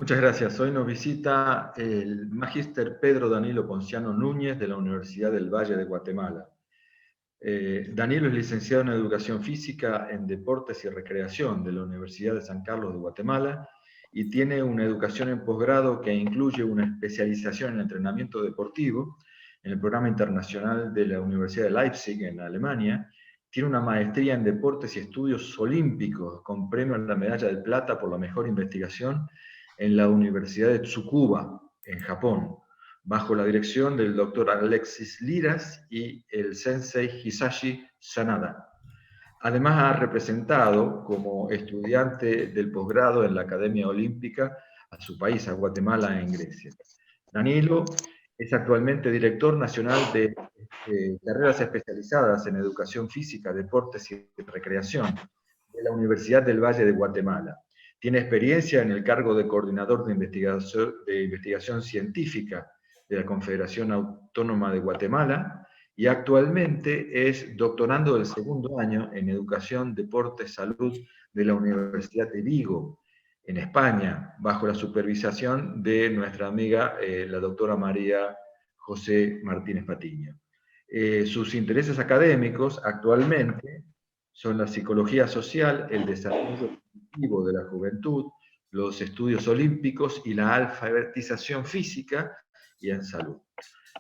Muchas gracias. Hoy nos visita el magíster Pedro Danilo Ponciano Núñez de la Universidad del Valle de Guatemala. Danilo es licenciado en Educación Física en Deportes y Recreación de la Universidad de San Carlos de Guatemala y tiene una educación en posgrado que incluye una especialización en entrenamiento deportivo en el programa internacional de la Universidad de Leipzig en Alemania. Tiene una maestría en Deportes y Estudios Olímpicos con premio a la medalla de plata por la mejor investigación en la Universidad de Tsukuba, en Japón, bajo la dirección del doctor Alexis Liras y el sensei Hisashi Sanada. Además ha representado como estudiante del posgrado en la Academia Olímpica a su país, a Guatemala, en Grecia. Danilo es actualmente director nacional de carreras especializadas en educación física, deportes y recreación de la Universidad del Valle de Guatemala. Tiene experiencia en el cargo de coordinador de investigación científica de la Confederación Autónoma de Guatemala y actualmente es doctorando del segundo año en Educación, Deporte, Salud de la Universidad de Vigo, en España, bajo la supervisación de nuestra amiga, la doctora María José Martínez Patiño. Sus intereses académicos actualmente son la psicología social, el desarrollo cognitivo de la juventud, los estudios olímpicos y la alfabetización física y en salud.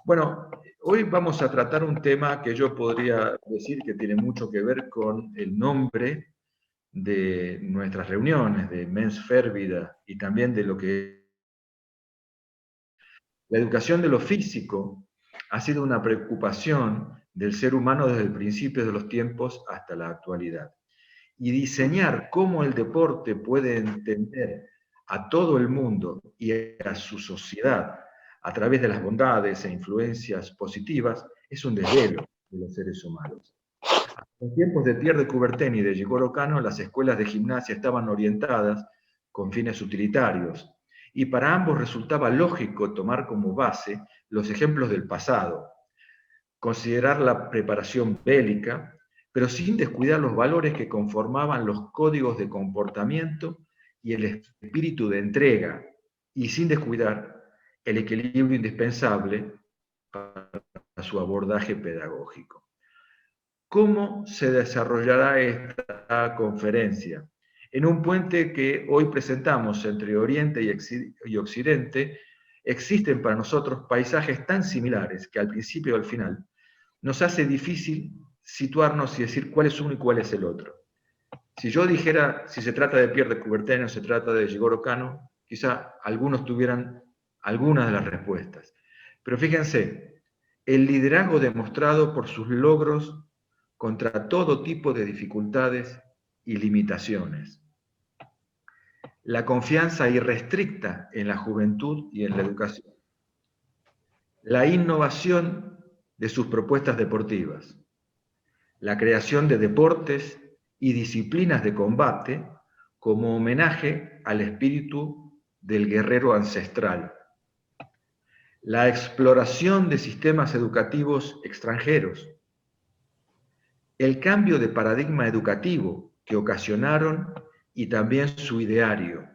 Bueno, hoy vamos a tratar un tema que yo podría decir que tiene mucho que ver con el nombre de nuestras reuniones, de Mens Fervida, y también de lo que la educación de lo físico ha sido una preocupación del ser humano desde el principio de los tiempos hasta la actualidad. Y diseñar cómo el deporte puede entender a todo el mundo y a su sociedad a través de las bondades e influencias positivas es un desvelo de los seres humanos. En tiempos de Pierre de Coubertin y de Jigoro Kano, las escuelas de gimnasia estaban orientadas con fines utilitarios, y para ambos resultaba lógico tomar como base los ejemplos del pasado, considerar la preparación bélica, pero sin descuidar los valores que conformaban los códigos de comportamiento y el espíritu de entrega, y sin descuidar el equilibrio indispensable para su abordaje pedagógico. ¿Cómo se desarrollará esta conferencia? En un puente que hoy presentamos entre Oriente y Occidente, existen para nosotros paisajes tan similares que al principio y al final nos hace difícil situarnos y decir cuál es uno y cuál es el otro. Si yo dijera si se trata de Pierre de Coubertin o se trata de Jigoro Kano, quizá algunos tuvieran algunas de las respuestas. Pero fíjense, el liderazgo demostrado por sus logros contra todo tipo de dificultades y limitaciones. La confianza irrestricta en la juventud y en la educación. La innovación de sus propuestas deportivas. La creación de deportes y disciplinas de combate como homenaje al espíritu del guerrero ancestral. La exploración de sistemas educativos extranjeros. El cambio de paradigma educativo que ocasionaron y también su ideario.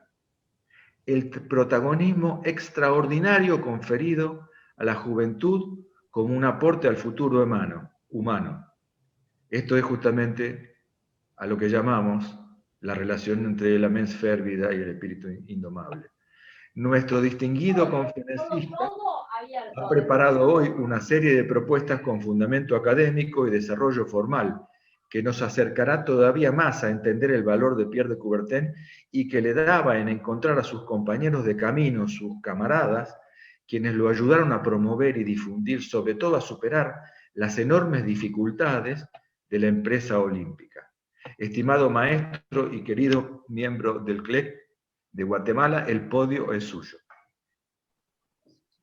El protagonismo extraordinario conferido a la juventud como un aporte al futuro humano. Esto es justamente a lo que llamamos la relación entre la mens fervida y el espíritu indomable. Nuestro distinguido conferencista ha preparado hoy una serie de propuestas con fundamento académico y desarrollo formal, que nos acercará todavía más a entender el valor de Pierre de Coubertin y que le daba en encontrar a sus compañeros de camino, sus camaradas, quienes lo ayudaron a promover y difundir, sobre todo a superar las enormes dificultades de la empresa olímpica. Estimado maestro y querido miembro del CLEC de Guatemala, el podio es suyo.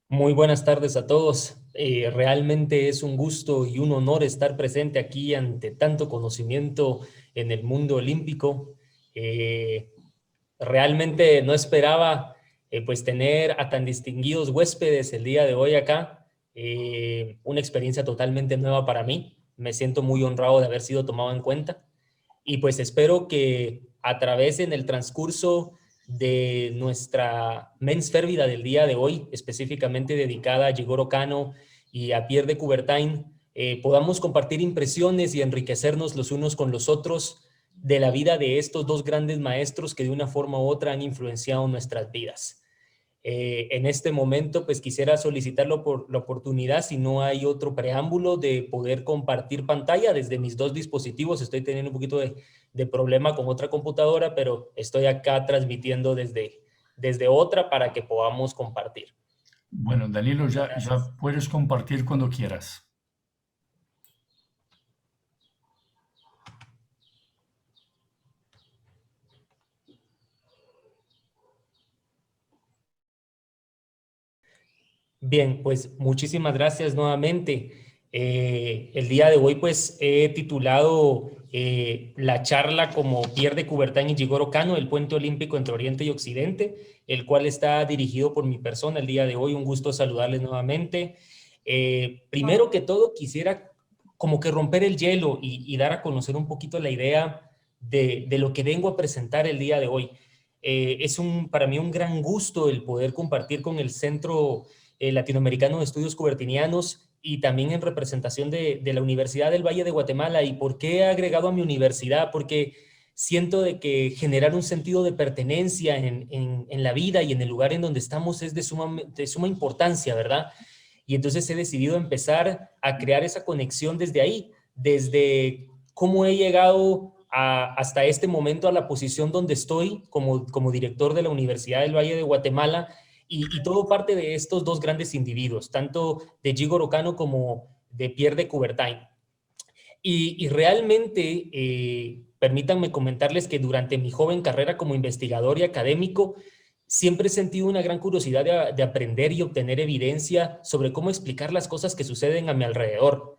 Muy buenas tardes a todos. Realmente es un gusto y un honor estar presente aquí ante tanto conocimiento en el mundo olímpico. Realmente no esperaba pues tener a tan distinguidos huéspedes el día de hoy acá. Una experiencia totalmente nueva para mí. Me siento muy honrado de haber sido tomado en cuenta y pues espero que a través en el transcurso de nuestra mens fervida del día de hoy, específicamente dedicada a Jigoro Kano y a Pierre de Coubertin, podamos compartir impresiones y enriquecernos los unos con los otros de la vida de estos dos grandes maestros que de una forma u otra han influenciado nuestras vidas. En este momento, pues quisiera solicitarlo por la oportunidad, si no hay otro preámbulo, de poder compartir pantalla desde mis dos dispositivos. Estoy teniendo un poquito de problema con otra computadora, pero estoy acá transmitiendo desde otra para que podamos compartir. Bueno, Danilo, ya puedes compartir cuando quieras. Bien, pues muchísimas gracias nuevamente. El día de hoy pues he titulado la charla como Pierre de Coubertin y Jigoro Kano, el puente olímpico entre Oriente y Occidente, el cual está dirigido por mi persona el día de hoy. Un gusto saludarles nuevamente. Primero que todo quisiera como que romper el hielo y dar a conocer un poquito la idea de lo que vengo a presentar el día de hoy. Es para mí un gran gusto el poder compartir con el Centro Latinoamericano de Estudios Coubertinianos y también en representación de la Universidad del Valle de Guatemala. ¿Y por qué he agregado a mi universidad? Porque siento de que generar un sentido de pertenencia en la vida y en el lugar en donde estamos es de suma importancia, ¿verdad? Y entonces he decidido empezar a crear esa conexión desde ahí, desde cómo he llegado hasta este momento a la posición donde estoy como director de la Universidad del Valle de Guatemala. Y todo parte de estos dos grandes individuos, tanto de Jigoro Kano como de Pierre de Coubertin. Y realmente, permítanme comentarles que durante mi joven carrera como investigador y académico, siempre he sentido una gran curiosidad de aprender y obtener evidencia sobre cómo explicar las cosas que suceden a mi alrededor.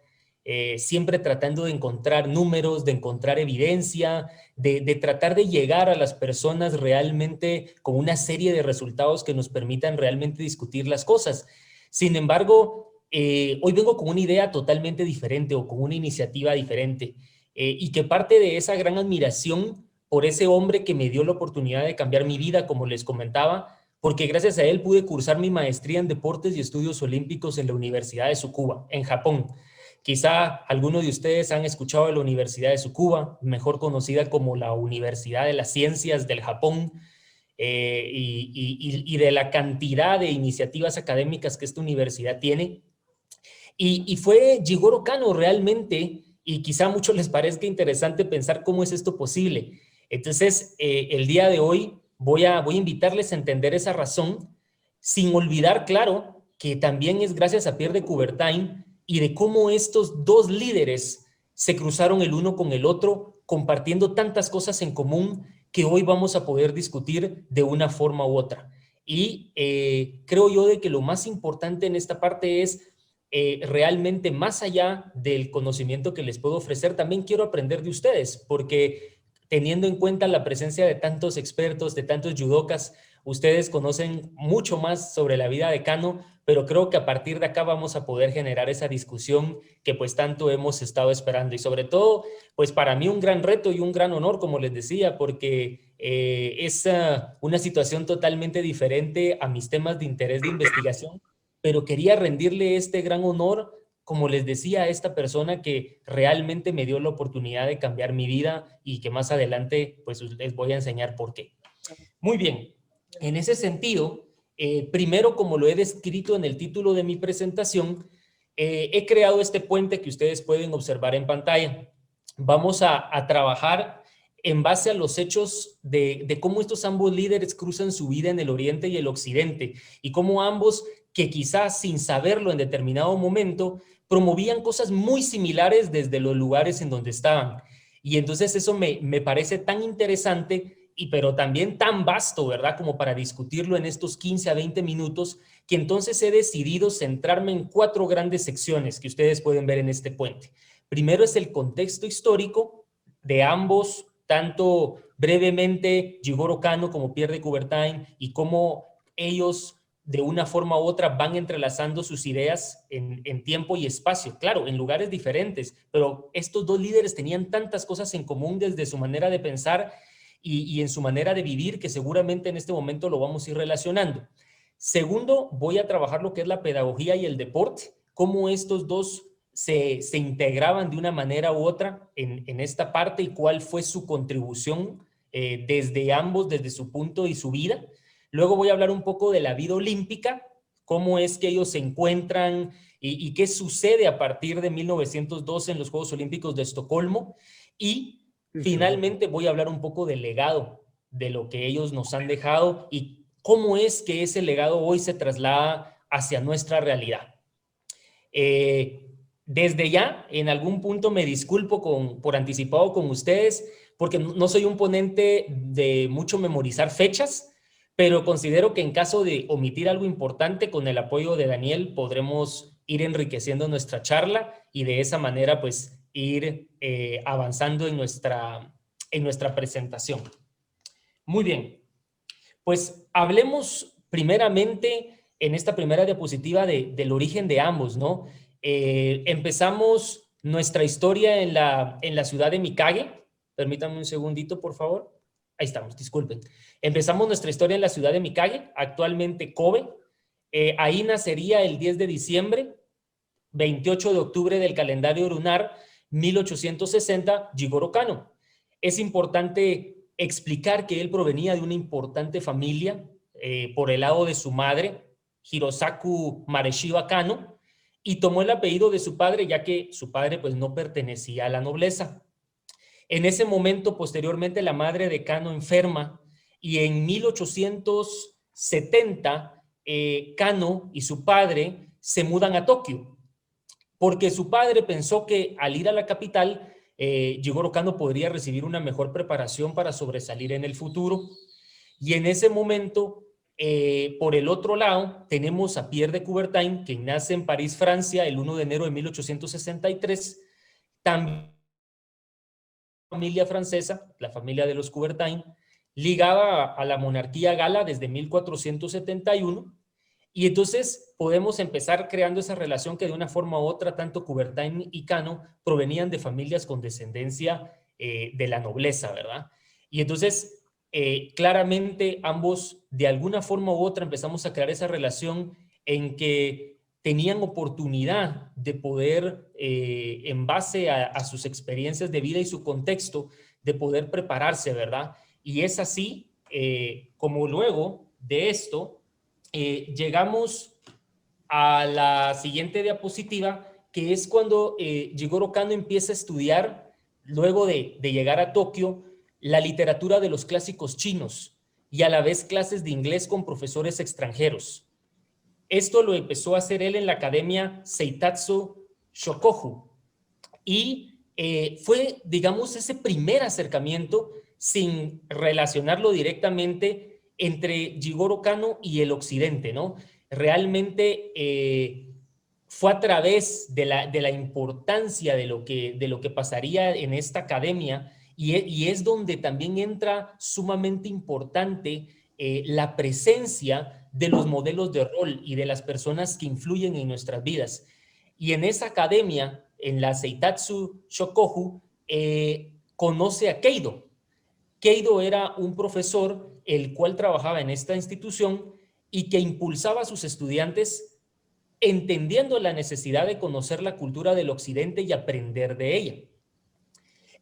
Siempre tratando de encontrar números, de encontrar evidencia, de tratar de llegar a las personas realmente con una serie de resultados que nos permitan realmente discutir las cosas. Sin embargo, hoy vengo con una idea totalmente diferente o con una iniciativa diferente y que parte de esa gran admiración por ese hombre que me dio la oportunidad de cambiar mi vida, como les comentaba, porque gracias a él pude cursar mi maestría en Deportes y Estudios Olímpicos en la Universidad de Tsukuba, en Japón. Quizá algunos de ustedes han escuchado de la Universidad de Tsukuba, mejor conocida como la Universidad de las Ciencias del Japón, y de la cantidad de iniciativas académicas que esta universidad tiene. Y fue Jigoro Kano realmente, y quizá a muchos les parezca interesante pensar cómo es esto posible. Entonces, el día de hoy voy a invitarles a entender esa razón, sin olvidar, claro, que también es gracias a Pierre de Coubertin y de cómo estos dos líderes se cruzaron el uno con el otro, compartiendo tantas cosas en común que hoy vamos a poder discutir de una forma u otra. Y creo yo de que lo más importante en esta parte es realmente, más allá del conocimiento que les puedo ofrecer, también quiero aprender de ustedes, porque teniendo en cuenta la presencia de tantos expertos, de tantos judokas, ustedes conocen mucho más sobre la vida de Kano, pero creo que a partir de acá vamos a poder generar esa discusión que pues tanto hemos estado esperando. Y sobre todo, pues para mí un gran reto y un gran honor, como les decía, porque es una situación totalmente diferente a mis temas de interés de investigación, pero quería rendirle este gran honor, como les decía, a esta persona que realmente me dio la oportunidad de cambiar mi vida y que más adelante pues les voy a enseñar por qué. Muy bien, en ese sentido, primero, como lo he descrito en el título de mi presentación, he creado este puente que ustedes pueden observar en pantalla. Vamos a trabajar en base a los hechos de cómo estos ambos líderes cruzan su vida en el Oriente y el Occidente y cómo ambos, que quizás sin saberlo en determinado momento, promovían cosas muy similares desde los lugares en donde estaban. Y entonces eso me parece tan interesante, pero también tan vasto, ¿verdad? Como para discutirlo en estos 15 a 20 minutos, que entonces he decidido centrarme en 4 grandes secciones que ustedes pueden ver en este puente. Primero es el contexto histórico de ambos, tanto brevemente Jigoro Kano como Pierre de Coubertin, y cómo ellos de una forma u otra van entrelazando sus ideas en tiempo y espacio, claro, en lugares diferentes, pero estos dos líderes tenían tantas cosas en común desde su manera de pensar y en su manera de vivir, que seguramente en este momento lo vamos a ir relacionando. Segundo, voy a trabajar lo que es la pedagogía y el deporte, cómo estos dos se integraban de una manera u otra en esta parte y cuál fue su contribución desde ambos, desde su punto y su vida. Luego voy a hablar un poco de la vida olímpica, cómo es que ellos se encuentran y qué sucede a partir de 1912 en los Juegos Olímpicos de Estocolmo. Y finalmente voy a hablar un poco del legado, de lo que ellos nos han dejado y cómo es que ese legado hoy se traslada hacia nuestra realidad. Desde ya, en algún punto me disculpo por anticipado con ustedes, porque no soy un ponente de mucho memorizar fechas, pero considero que en caso de omitir algo importante, con el apoyo de Daniel, podremos ir enriqueciendo nuestra charla y de esa manera, pues, ir avanzando en nuestra presentación. Muy bien. Pues hablemos primeramente en esta primera diapositiva del origen de ambos, ¿no? Empezamos nuestra historia en la ciudad de Mikage. Permítanme un segundito, por favor. Ahí estamos, disculpen. Empezamos nuestra historia en la ciudad de Mikage, actualmente Kobe. Ahí nacería el 10 de diciembre, 28 de octubre del calendario lunar, 1860, Jigoro Kano. Es importante explicar que él provenía de una importante familia por el lado de su madre, Hirosaku Mareshiba Kano, y tomó el apellido de su padre, ya que su padre pues no pertenecía a la nobleza. En ese momento, posteriormente, la madre de Kano enferma y en 1870 Kano y su padre se mudan a Tokio, porque su padre pensó que al ir a la capital Jigoro Kano podría recibir una mejor preparación para sobresalir en el futuro. Y en ese momento, por el otro lado, tenemos a Pierre de Coubertin, que nace en París, Francia, el 1 de enero de 1863. También familia francesa, la familia de los Coubertin, ligada a la monarquía gala desde 1471. Y entonces podemos empezar creando esa relación que de una forma u otra, tanto Coubertin y Kano provenían de familias con descendencia de la nobleza, ¿verdad? Y entonces, claramente ambos, de alguna forma u otra, empezamos a crear esa relación en que tenían oportunidad de poder, en base a sus experiencias de vida y su contexto, de poder prepararse, ¿verdad? Y es así como luego de esto, llegamos a la siguiente diapositiva, que es cuando Jigoro Kano empieza a estudiar, luego de llegar a Tokio, la literatura de los clásicos chinos y a la vez clases de inglés con profesores extranjeros. Esto lo empezó a hacer él en la academia Seitatsu Shokohu y fue, digamos, ese primer acercamiento sin relacionarlo directamente entre Jigoro Kano y el occidente, ¿no? Realmente fue a través de la importancia de lo que pasaría en esta academia y es donde también entra sumamente importante la presencia de los modelos de rol y de las personas que influyen en nuestras vidas. Y en esa academia, en la Seitatsu Shokohu, conoce a Keido. Keido era un profesor el cual trabajaba en esta institución y que impulsaba a sus estudiantes entendiendo la necesidad de conocer la cultura del occidente y aprender de ella.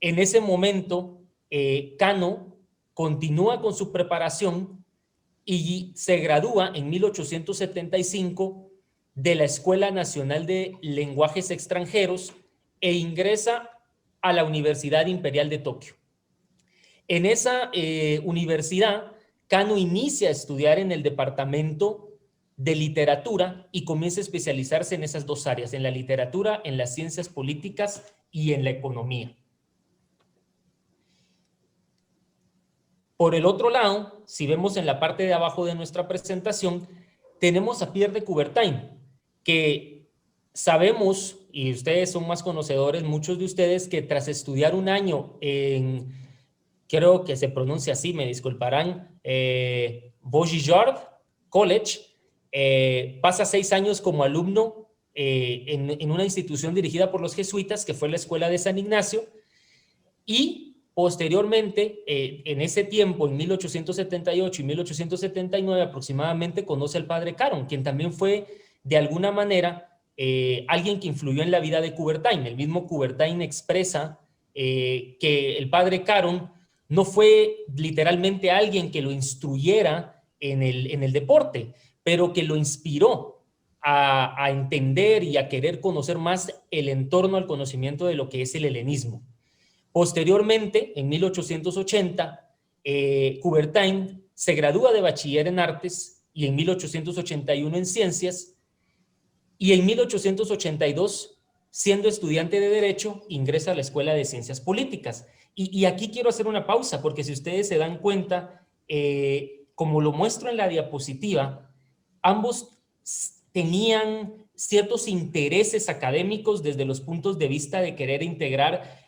En ese momento, Kano continúa con su preparación y se gradúa en 1875 de la Escuela Nacional de Lenguajes Extranjeros e ingresa a la Universidad Imperial de Tokio. En esa universidad, Kano inicia a estudiar en el departamento de literatura y comienza a especializarse en esas dos áreas, en la literatura, en las ciencias políticas y en la economía. Por el otro lado, si vemos en la parte de abajo de nuestra presentación, tenemos a Pierre de Coubertin, que sabemos, y ustedes son más conocedores, muchos de ustedes, que tras estudiar un año en, creo que se pronuncia así, me disculparán, Vaugirard College, pasa 6 años como alumno en una institución dirigida por los jesuitas, que fue la Escuela de San Ignacio, y Posteriormente, en ese tiempo, en 1878 y 1879 aproximadamente, conoce al padre Caron, quien también fue, de alguna manera, alguien que influyó en la vida de Coubertin. El mismo Coubertin expresa que el padre Caron no fue literalmente alguien que lo instruyera en el deporte, pero que lo inspiró a entender y a querer conocer más el entorno al conocimiento de lo que es el helenismo. Posteriormente, en 1880, Coubertin se gradúa de bachiller en artes y en 1881 en ciencias, y en 1882, siendo estudiante de Derecho, ingresa a la Escuela de Ciencias Políticas. Y aquí quiero hacer una pausa, porque si ustedes se dan cuenta, como lo muestro en la diapositiva, ambos tenían ciertos intereses académicos desde los puntos de vista de querer integrar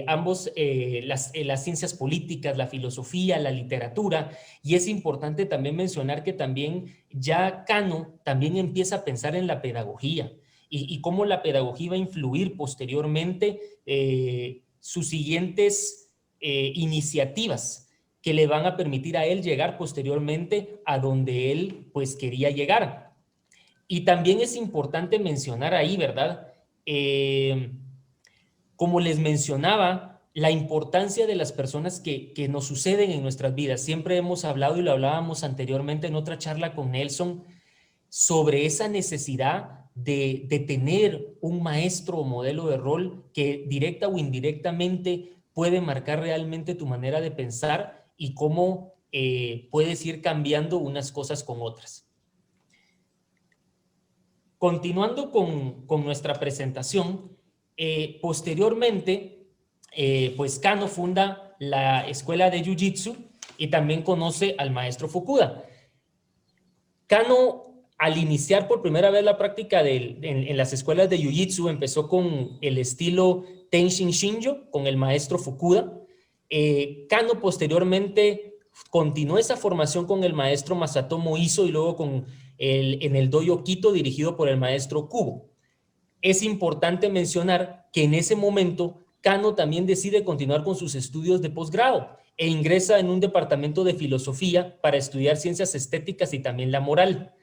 ambos las ciencias políticas, la filosofía, la literatura, y es importante también mencionar que también ya Kano también empieza a pensar en la pedagogía y cómo la pedagogía va a influir posteriormente sus siguientes iniciativas que le van a permitir a él llegar posteriormente a donde él pues quería llegar. Y también es importante mencionar ahí, ¿verdad? Como les mencionaba, la importancia de las personas que nos suceden en nuestras vidas. Siempre hemos hablado, y lo hablábamos anteriormente en otra charla con Nelson, sobre esa necesidad de tener un maestro o modelo de rol que directa o indirectamente puede marcar realmente tu manera de pensar y cómo puedes ir cambiando unas cosas con otras. Continuando con nuestra presentación, posteriormente, pues Kano funda la escuela de Jiu-Jitsu y también conoce al maestro Fukuda. Kano, al iniciar por primera vez la práctica en las escuelas de Jiu-Jitsu, empezó con el estilo Tenshin Shinjo, con el maestro Fukuda. Kano posteriormente continuó esa formación con el maestro Masatomo Iso y luego en el dojo Kito, dirigido por el maestro Kubo. Es importante mencionar que en ese momento Kano también decide continuar con sus estudios de posgrado e ingresa en un departamento de filosofía para estudiar ciencias estéticas y también la moral.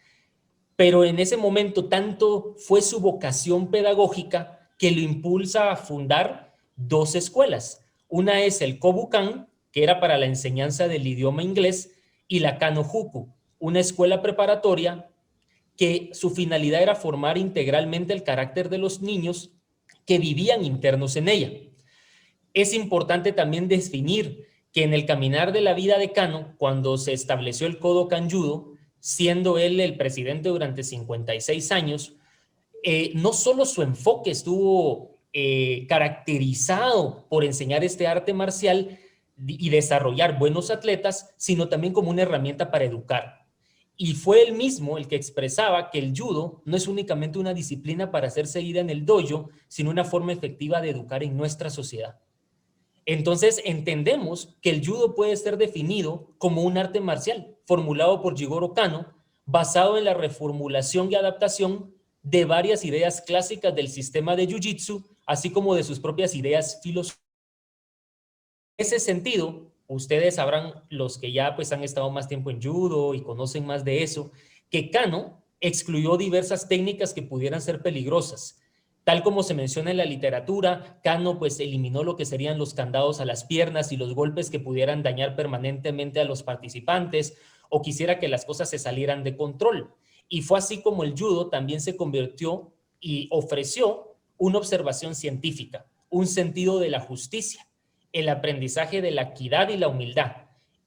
Pero en ese momento tanto fue su vocación pedagógica que lo impulsa a fundar dos escuelas. Una es el Kobukan, que era para la enseñanza del idioma inglés, y la Kanojuku, una escuela preparatoria que su finalidad era formar integralmente el carácter de los niños que vivían internos en ella. Es importante también definir que en el caminar de la vida de Kano, cuando se estableció el Kodokan Judo, siendo él el presidente durante 56 años, no solo su enfoque estuvo caracterizado por enseñar este arte marcial y desarrollar buenos atletas, sino también como una herramienta para educar. Y fue él mismo el que expresaba que el judo no es únicamente una disciplina para ser seguida en el dojo, sino una forma efectiva de educar en nuestra sociedad. Entonces entendemos que el judo puede ser definido como un arte marcial formulado por Jigoro Kano, basado en la reformulación y adaptación de varias ideas clásicas del sistema de Jiu-Jitsu, así como de sus propias ideas filosóficas. En ese sentido, ustedes sabrán, los que ya pues han estado más tiempo en judo y conocen más de eso, que Kano excluyó diversas técnicas que pudieran ser peligrosas. Tal como se menciona en la literatura, Kano pues eliminó lo que serían los candados a las piernas y los golpes que pudieran dañar permanentemente a los participantes o quisiera que las cosas se salieran de control. Y fue así como el judo también se convirtió y ofreció una observación científica, un sentido de la justicia, el aprendizaje de la equidad y la humildad,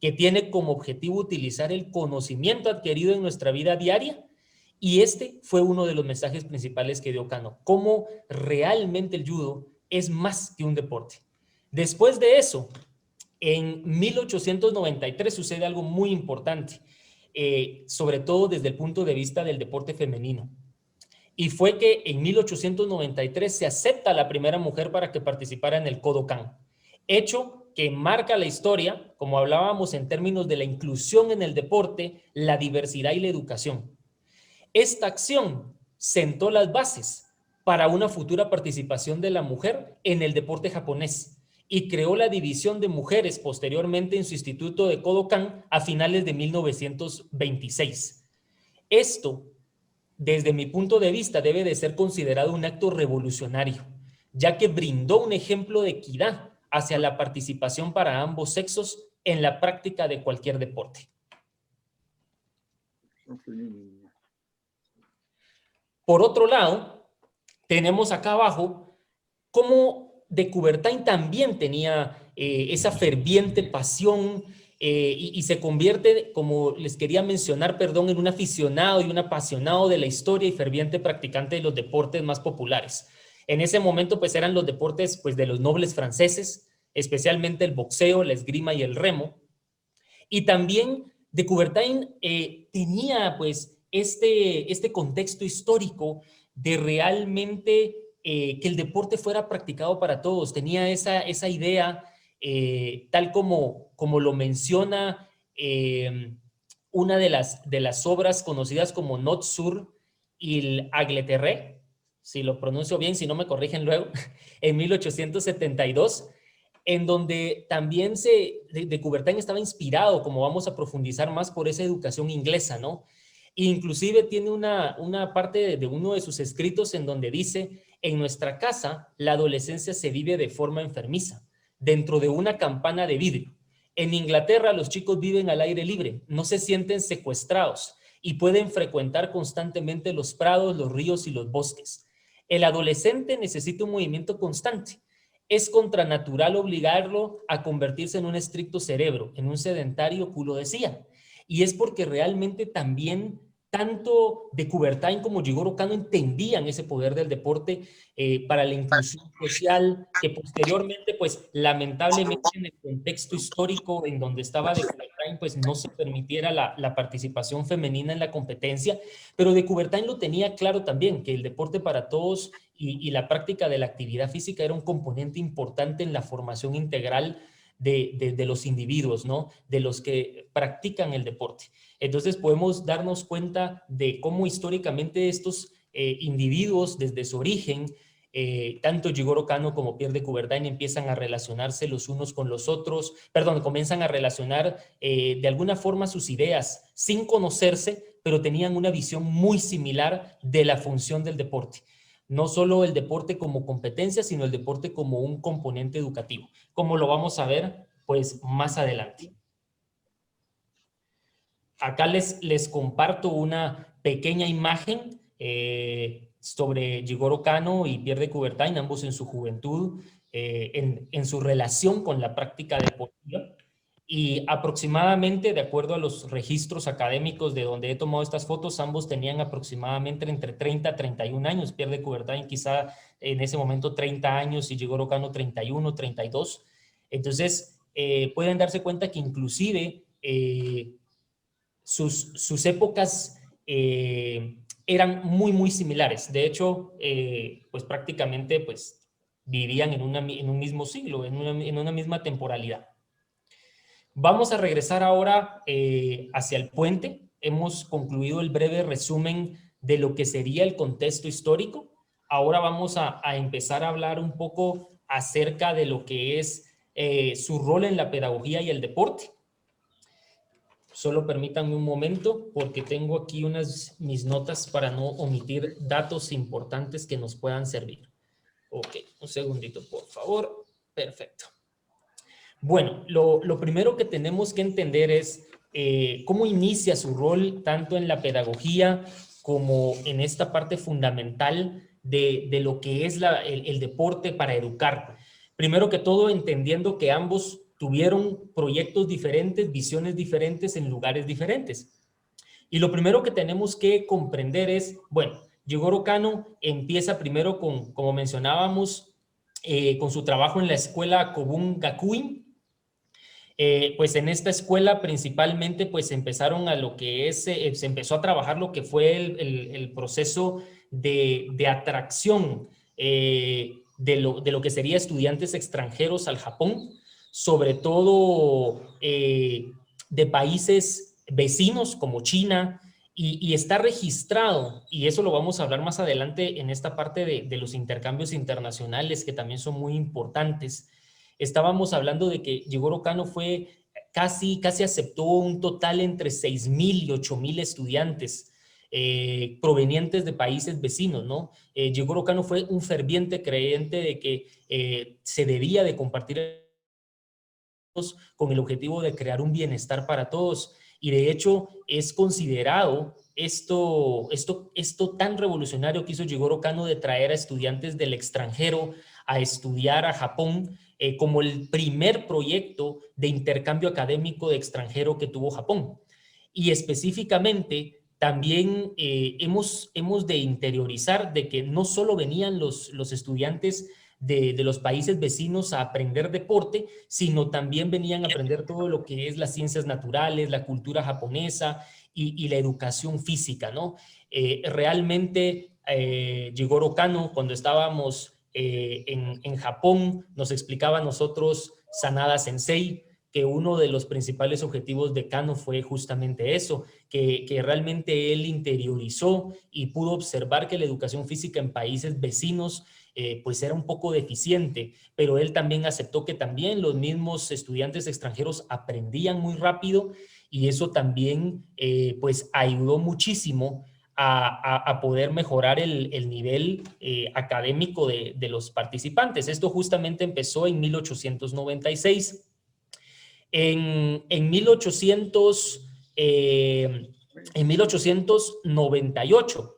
que tiene como objetivo utilizar el conocimiento adquirido en nuestra vida diaria. Y este fue uno de los mensajes principales que dio Kano, cómo realmente el judo es más que un deporte. Después de eso, en 1893 sucede algo muy importante, sobre todo desde el punto de vista del deporte femenino. Y fue que en 1893 se acepta a la primera mujer para que participara en el Kodokan, hecho que marca la historia, como hablábamos en términos de la inclusión en el deporte, la diversidad y la educación. Esta acción sentó las bases para una futura participación de la mujer en el deporte japonés y creó la división de mujeres posteriormente en su instituto de Kodokan a finales de 1926. Esto, desde mi punto de vista, debe de ser considerado un acto revolucionario, ya que brindó un ejemplo de equidad hacia la participación para ambos sexos en la práctica de cualquier deporte. Por otro lado, tenemos acá abajo cómo de Coubertin también tenía esa ferviente pasión y se convierte, como les quería mencionar, perdón, en un aficionado y un apasionado de la historia y ferviente practicante de los deportes más populares. En ese momento, pues, eran los deportes, pues, de los nobles franceses, especialmente el boxeo, la esgrima y el remo. Y también de Coubertin tenía, pues, este contexto histórico de realmente que el deporte fuera practicado para todos. Tenía esa idea, tal como lo menciona una de las obras conocidas como Notes sur il Angleterre, si lo pronuncio bien, si no me corrigen luego, en 1872, en donde también de Coubertin estaba inspirado, como vamos a profundizar más, por esa educación inglesa, ¿no? Inclusive tiene una parte de uno de sus escritos en donde dice: en nuestra casa la adolescencia se vive de forma enfermiza, dentro de una campana de vidrio. En Inglaterra los chicos viven al aire libre, no se sienten secuestrados y pueden frecuentar constantemente los prados, los ríos y los bosques. El adolescente necesita un movimiento constante. Es contranatural obligarlo a convertirse en un estricto cerebro, en un sedentario culo de silla. Y es porque realmente también tanto de Coubertin como Jigoro Kano entendían ese poder del deporte para la inclusión social, que posteriormente, pues, lamentablemente en el contexto histórico en donde estaba de Coubertin, pues no se permitiera la participación femenina en la competencia, pero de Coubertin lo tenía claro también, que el deporte para todos y la práctica de la actividad física era un componente importante en la formación integral de los individuos, ¿no? De los que practican el deporte. Entonces podemos darnos cuenta de cómo históricamente estos individuos desde su origen, tanto Jigoro Kano como Pierre de Coubertin empiezan a relacionarse los unos con los otros, comienzan a relacionar de alguna forma sus ideas sin conocerse, pero tenían una visión muy similar de la función del deporte. No solo el deporte como competencia, sino el deporte como un componente educativo, como lo vamos a ver pues más adelante. Acá les comparto una pequeña imagen sobre Jigoro Kano y Pierre de Coubertin, ambos en su juventud, en su relación con la práctica deportiva. Y aproximadamente, de acuerdo a los registros académicos de donde he tomado estas fotos, ambos tenían aproximadamente entre 30 a 31 años. Pierre de Coubertin quizá en ese momento 30 años y Jigoro Kano 31, 32. Entonces, pueden darse cuenta que inclusive sus épocas eran muy similares. De hecho, pues prácticamente pues, vivían en un mismo siglo, en una misma temporalidad. Vamos a regresar ahora hacia el puente. Hemos concluido el breve resumen de lo que sería el contexto histórico. Ahora vamos a empezar a hablar un poco acerca de lo que es su rol en la pedagogía y el deporte. Solo permítanme un momento porque tengo aquí mis notas para no omitir datos importantes que nos puedan servir. Ok, un segundito, por favor. Perfecto. Bueno, lo primero que tenemos que entender es cómo inicia su rol tanto en la pedagogía como en esta parte fundamental de lo que es el deporte para educar. Primero que todo, entendiendo que ambos tuvieron proyectos diferentes, visiones diferentes en lugares diferentes. Y lo primero que tenemos que comprender es, bueno, Jigoro Kano empieza primero como mencionábamos, con su trabajo en la escuela Kobun Gakuin. Pues en esta escuela principalmente pues empezaron a lo que es, se empezó a trabajar lo que fue el proceso de atracción de lo que sería estudiantes extranjeros al Japón, sobre todo de países vecinos como China, y está registrado, y eso lo vamos a hablar más adelante en esta parte de los intercambios internacionales que también son muy importantes. estábamos hablando de que Jigoro Kano casi aceptó un total entre 6.000 y 8.000 estudiantes provenientes de países vecinos, ¿no? Jigoro Kano fue un ferviente creyente de que se debía de compartir con el objetivo de crear un bienestar para todos. Y de hecho es considerado esto tan revolucionario que hizo Jigoro Kano de traer a estudiantes del extranjero a estudiar a Japón como el primer proyecto de intercambio académico de extranjero que tuvo Japón. Y específicamente también hemos de interiorizar de que no solo venían los estudiantes de los países vecinos a aprender deporte, sino también venían a aprender todo lo que es las ciencias naturales, la cultura japonesa y la educación física, ¿no? Realmente Jigoro Kano, cuando estábamos en Japón, nos explicaba a nosotros Sanada Sensei, que uno de los principales objetivos de Kano fue justamente eso, que realmente él interiorizó y pudo observar que la educación física en países vecinos pues era un poco deficiente, pero él también aceptó que también los mismos estudiantes extranjeros aprendían muy rápido y eso también pues ayudó muchísimo a poder mejorar el nivel académico de los participantes. Esto justamente empezó en 1896. En 1898,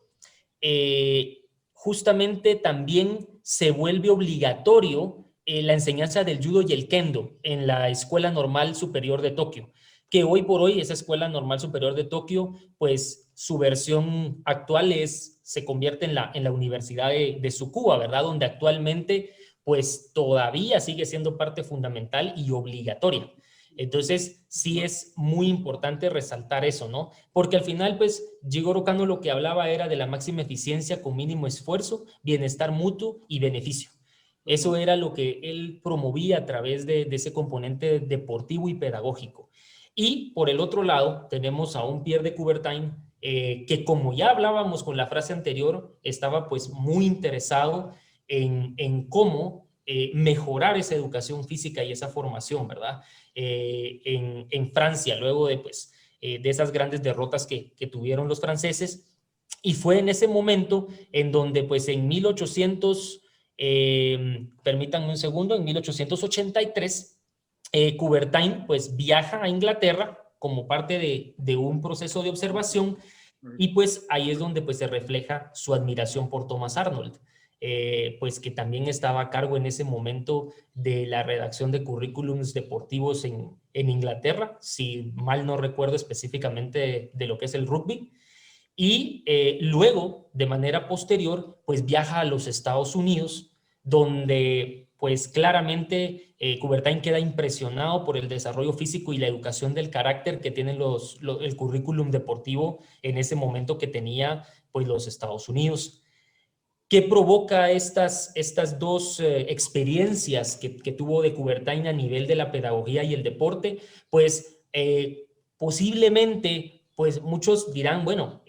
justamente también se vuelve obligatorio la enseñanza del judo y el kendo en la Escuela Normal Superior de Tokio, que hoy por hoy esa Escuela Normal Superior de Tokio, pues su versión actual se convierte en la Universidad de Tsukuba, ¿verdad? Donde actualmente pues todavía sigue siendo parte fundamental y obligatoria. Entonces, sí es muy importante resaltar eso, ¿no? Porque al final, pues, Jigoro Kano lo que hablaba era de la máxima eficiencia con mínimo esfuerzo, bienestar mutuo y beneficio. Eso era lo que él promovía a través de ese componente deportivo y pedagógico. Y por el otro lado, tenemos a un Pierre de Coubertin que, como ya hablábamos con la frase anterior, estaba pues muy interesado en cómo mejorar esa educación física y esa formación, ¿verdad? En Francia, luego de esas grandes derrotas que tuvieron los franceses. Y fue en ese momento en donde, pues en 1800, permítanme un segundo, en 1883, Coubertin pues viaja a Inglaterra como parte de un proceso de observación y pues ahí es donde pues se refleja su admiración por Thomas Arnold. Pues que también estaba a cargo en ese momento de la redacción de currículums deportivos en Inglaterra, si mal no recuerdo específicamente de lo que es el rugby, y luego, de manera posterior, pues viaja a los Estados Unidos, donde pues claramente Coubertin queda impresionado por el desarrollo físico y la educación del carácter que tienen el currículum deportivo en ese momento que tenía pues los Estados Unidos. ¿Qué provoca estas dos experiencias que tuvo de Coubertin a nivel de la pedagogía y el deporte? Pues posiblemente, pues muchos dirán, bueno,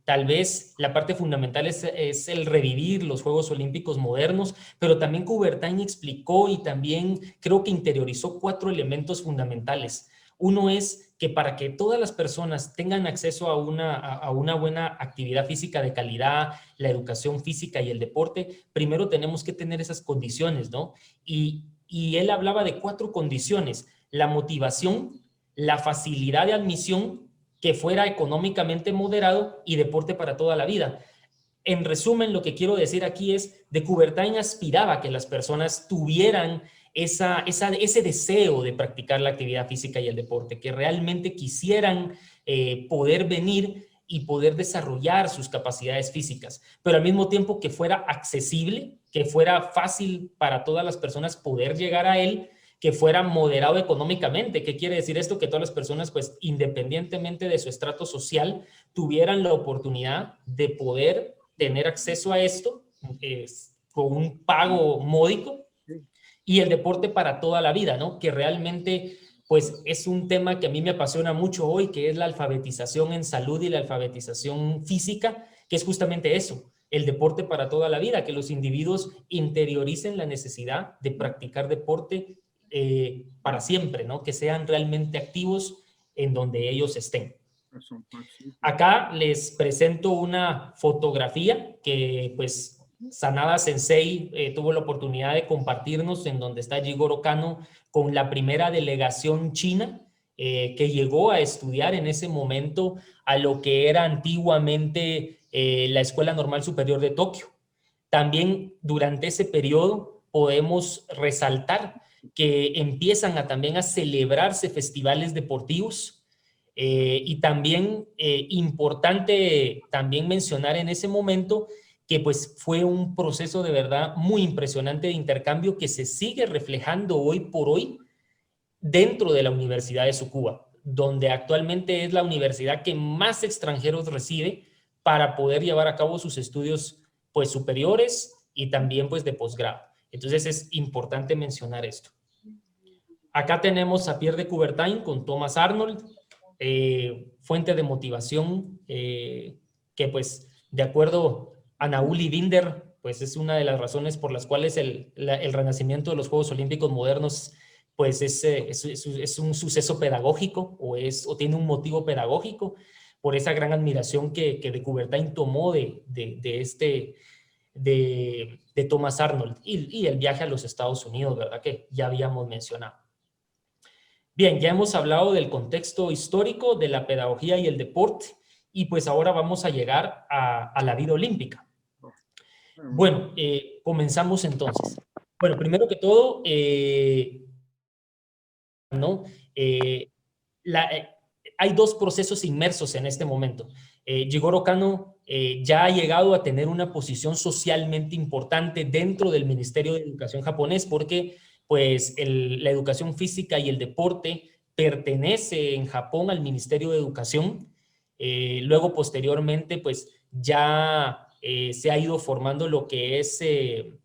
tal vez la parte fundamental es el revivir los Juegos Olímpicos modernos, pero también Coubertin explicó y también creo que interiorizó 4 elementos fundamentales. Uno es que para que todas las personas tengan acceso a una buena actividad física de calidad, la educación física y el deporte, primero tenemos que tener esas condiciones, ¿no? Y él hablaba de 4 condiciones: la motivación, la facilidad de admisión, que fuera económicamente moderado y deporte para toda la vida. En resumen, lo que quiero decir aquí es de Coubertin aspiraba a que las personas tuvieran ese deseo de practicar la actividad física y el deporte, que realmente quisieran poder venir y poder desarrollar sus capacidades físicas, pero al mismo tiempo que fuera accesible, que fuera fácil para todas las personas poder llegar a él, que fuera moderado económicamente. ¿Qué quiere decir esto? Que todas las personas, pues independientemente de su estrato social, tuvieran la oportunidad de poder tener acceso a esto con un pago módico, y el deporte para toda la vida, ¿no? Que realmente pues es un tema que a mí me apasiona mucho hoy, que es la alfabetización en salud y la alfabetización física, que es justamente eso, el deporte para toda la vida, que los individuos interioricen la necesidad de practicar deporte para siempre, ¿no? Que sean realmente activos en donde ellos estén. Acá les presento una fotografía que pues Sanada Sensei tuvo la oportunidad de compartirnos, en donde está Jigoro Kano con la primera delegación china que llegó a estudiar en ese momento a lo que era antiguamente la Escuela Normal Superior de Tokio. También durante ese periodo podemos resaltar que empiezan también a celebrarse festivales deportivos. Y también importante también mencionar en ese momento que pues fue un proceso de verdad muy impresionante de intercambio que se sigue reflejando hoy por hoy dentro de la Universidad de Tsukuba, donde actualmente es la universidad que más extranjeros recibe para poder llevar a cabo sus estudios pues superiores y también pues de posgrado. Entonces es importante mencionar esto. Acá tenemos a Pierre de Coubertin con Thomas Arnold, fuente de motivación que pues de acuerdo a Nauli Binder pues es una de las razones por las cuales el renacimiento de los Juegos Olímpicos modernos pues es un suceso pedagógico o tiene un motivo pedagógico por esa gran admiración que de Coubertin tomó de Thomas Arnold y el viaje a los Estados Unidos, ¿verdad? Que ya habíamos mencionado. Bien, ya hemos hablado del contexto histórico, de la pedagogía y el deporte, y pues ahora vamos a llegar a la vida olímpica. Bueno, comenzamos entonces. Bueno, primero que todo, hay dos procesos inmersos en este momento. Jigoro Kano ya ha llegado a tener una posición socialmente importante dentro del Ministerio de Educación japonés porque pues la educación física y el deporte pertenece en Japón al Ministerio de Educación. Luego, posteriormente, pues ya se ha ido formando lo que es el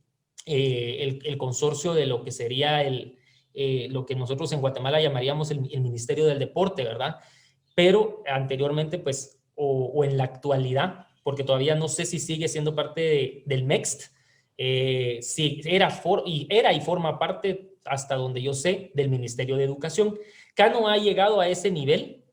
consorcio de lo que sería lo que nosotros en Guatemala llamaríamos el Ministerio del Deporte, ¿verdad? Pero anteriormente, pues, o en la actualidad, porque todavía no sé si sigue siendo parte del MEXT, sí, era y forma parte, hasta donde yo sé, del Ministerio de Educación. Kano ha llegado a ese nivel,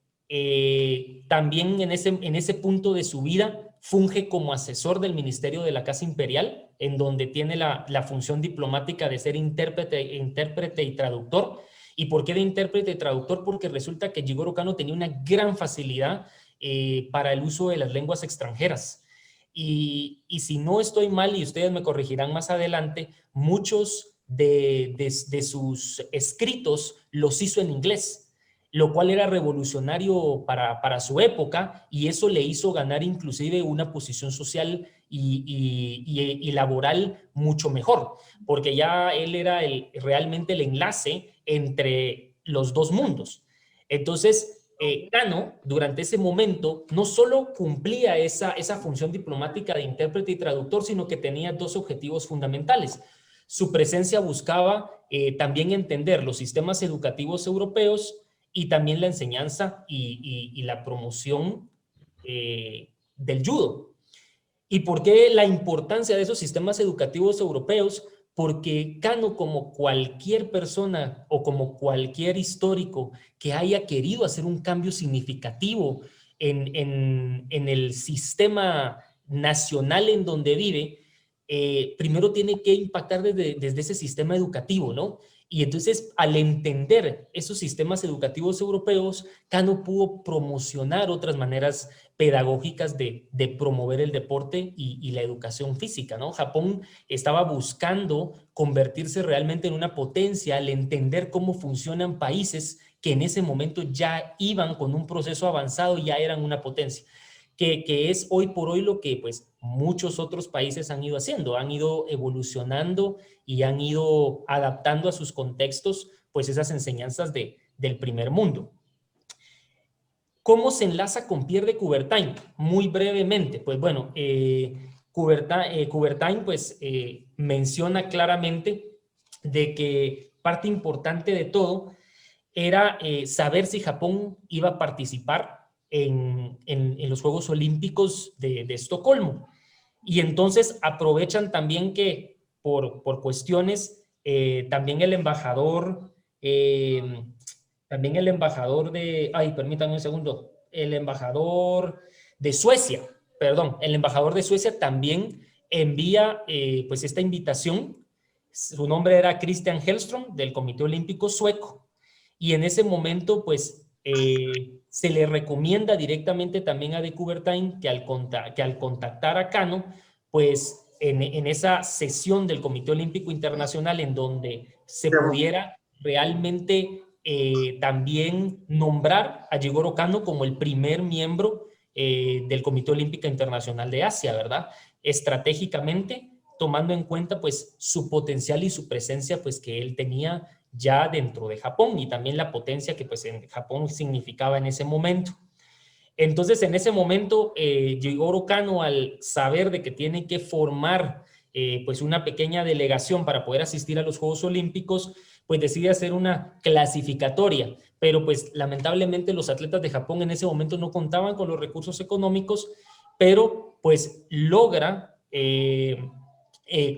también en ese punto de su vida funge como asesor del Ministerio de la Casa Imperial, en donde tiene la función diplomática de ser intérprete y traductor. ¿Y por qué de intérprete y traductor? Porque resulta que Jigoro Kano tenía una gran facilidad para el uso de las lenguas extranjeras. Y si no estoy mal, y ustedes me corregirán más adelante, muchos de sus escritos los hizo en inglés, lo cual era revolucionario para su época, y eso le hizo ganar inclusive una posición social y laboral mucho mejor, porque ya él era realmente el enlace entre los dos mundos. Entonces, Kano, durante ese momento, no solo cumplía esa función diplomática de intérprete y traductor, sino que tenía dos objetivos fundamentales. Su presencia buscaba también entender los sistemas educativos europeos y también la enseñanza y la promoción del judo. ¿Y por qué la importancia de esos sistemas educativos europeos? Porque Kano, como cualquier persona o como cualquier histórico que haya querido hacer un cambio significativo en el sistema nacional en donde vive, primero tiene que impactar desde ese sistema educativo, ¿no? Y entonces, al entender esos sistemas educativos europeos, Kano pudo promocionar otras maneras pedagógicas de promover el deporte y la educación física, ¿no? Japón estaba buscando convertirse realmente en una potencia al entender cómo funcionan países que en ese momento ya iban con un proceso avanzado y ya eran una potencia. Que es hoy por hoy lo que pues muchos otros países han ido haciendo, han ido evolucionando y han ido adaptando a sus contextos pues esas enseñanzas del primer mundo. ¿Cómo se enlaza con Pierre de Coubertin? Muy brevemente, pues bueno, Coubertin pues menciona claramente de que parte importante de todo era saber si Japón iba a participar en los Juegos Olímpicos de Estocolmo. Y entonces aprovechan también que por cuestiones, también el embajador permítanme un segundo, el embajador de Suecia, perdón, el embajador de Suecia también envía pues esta invitación. Su nombre era Christian Hellström, del Comité Olímpico Sueco, y en ese momento pues se le recomienda directamente también a de Coubertin que al contactar a Kano, pues en esa sesión del Comité Olímpico Internacional en donde se pudiera realmente también nombrar a Jigoro Kano como el primer miembro del Comité Olímpico Internacional de Asia, ¿verdad? Estratégicamente, tomando en cuenta pues su potencial y su presencia pues que él tenía ya dentro de Japón, y también la potencia que pues en Japón significaba en ese momento. Entonces, en ese momento, Jigoro Kano, al saber de que tiene que formar pues una pequeña delegación para poder asistir a los Juegos Olímpicos, pues decide hacer una clasificatoria, pero pues lamentablemente los atletas de Japón en ese momento no contaban con los recursos económicos, pero pues logra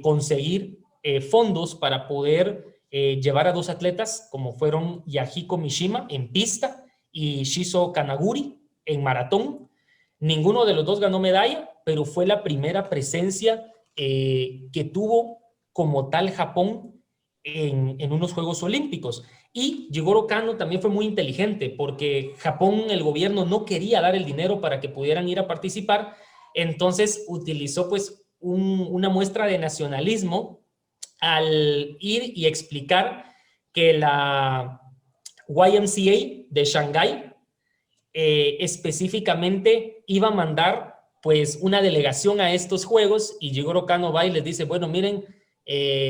conseguir fondos para poder llevar a dos atletas, como fueron Yahiko Mishima en pista y Shizo Kanaguri en maratón. Ninguno de los dos ganó medalla, pero fue la primera presencia que tuvo como tal Japón en unos Juegos Olímpicos. Y Jigoro Kano también fue muy inteligente, porque Japón, el gobierno no quería dar el dinero para que pudieran ir a participar, entonces utilizó pues una muestra de nacionalismo al ir y explicar que la YMCA de Shanghái específicamente iba a mandar pues una delegación a estos juegos, y Jigoro Kano va y les dice, bueno, miren,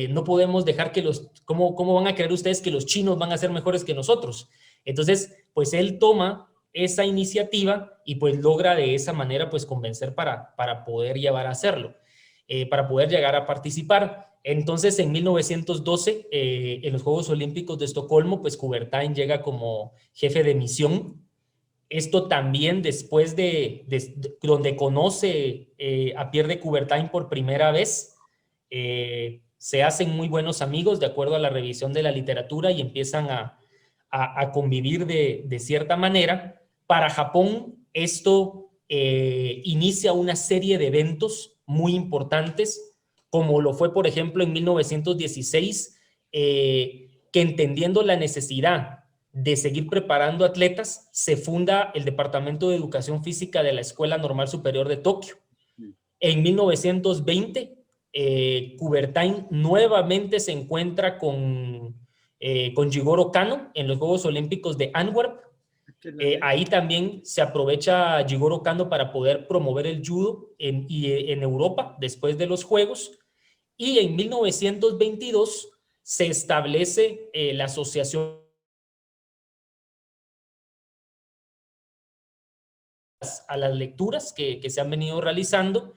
no podemos dejar que ¿cómo van a creer ustedes que los chinos van a ser mejores que nosotros? Entonces, pues él toma esa iniciativa y pues logra de esa manera pues convencer para poder llevar a hacerlo, para poder llegar a participar. Entonces, en 1912, en los Juegos Olímpicos de Estocolmo, pues Coubertin llega como jefe de misión. Esto también después de donde conoce a Pierre de Coubertin por primera vez, se hacen muy buenos amigos de acuerdo a la revisión de la literatura y empiezan a convivir de cierta manera. Para Japón, esto inicia una serie de eventos muy importantes, como lo fue, por ejemplo, en 1916, que entendiendo la necesidad de seguir preparando atletas, se funda el Departamento de Educación Física de la Escuela Normal Superior de Tokio. En 1920, Coubertin nuevamente se encuentra con Jigoro Kano en los Juegos Olímpicos de Antwerp. Ahí también se aprovecha Jigoro Kano para poder promover el judo en Europa después de los Juegos. Y en 1922 se establece la asociación a las lecturas que se han venido realizando.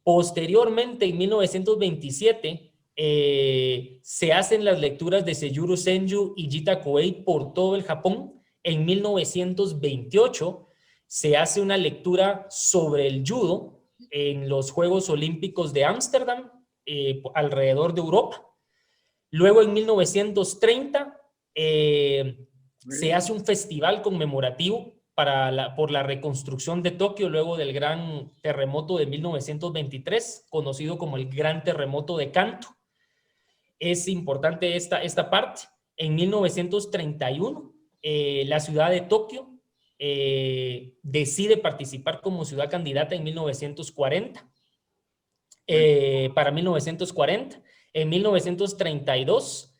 Posteriormente, en 1927, se hacen las lecturas de Seiyuru Senju y Jita Koei por todo el Japón. En 1928 se hace una lectura sobre el judo en los Juegos Olímpicos de Ámsterdam, alrededor de Europa. Luego, en 1930, se hace un festival conmemorativo por la reconstrucción de Tokio luego del gran terremoto de 1923, conocido como el Gran Terremoto de Kanto. Es importante esta parte. En 1931, la ciudad de Tokio decide participar como ciudad candidata en 1940. Para 1940. En 1932,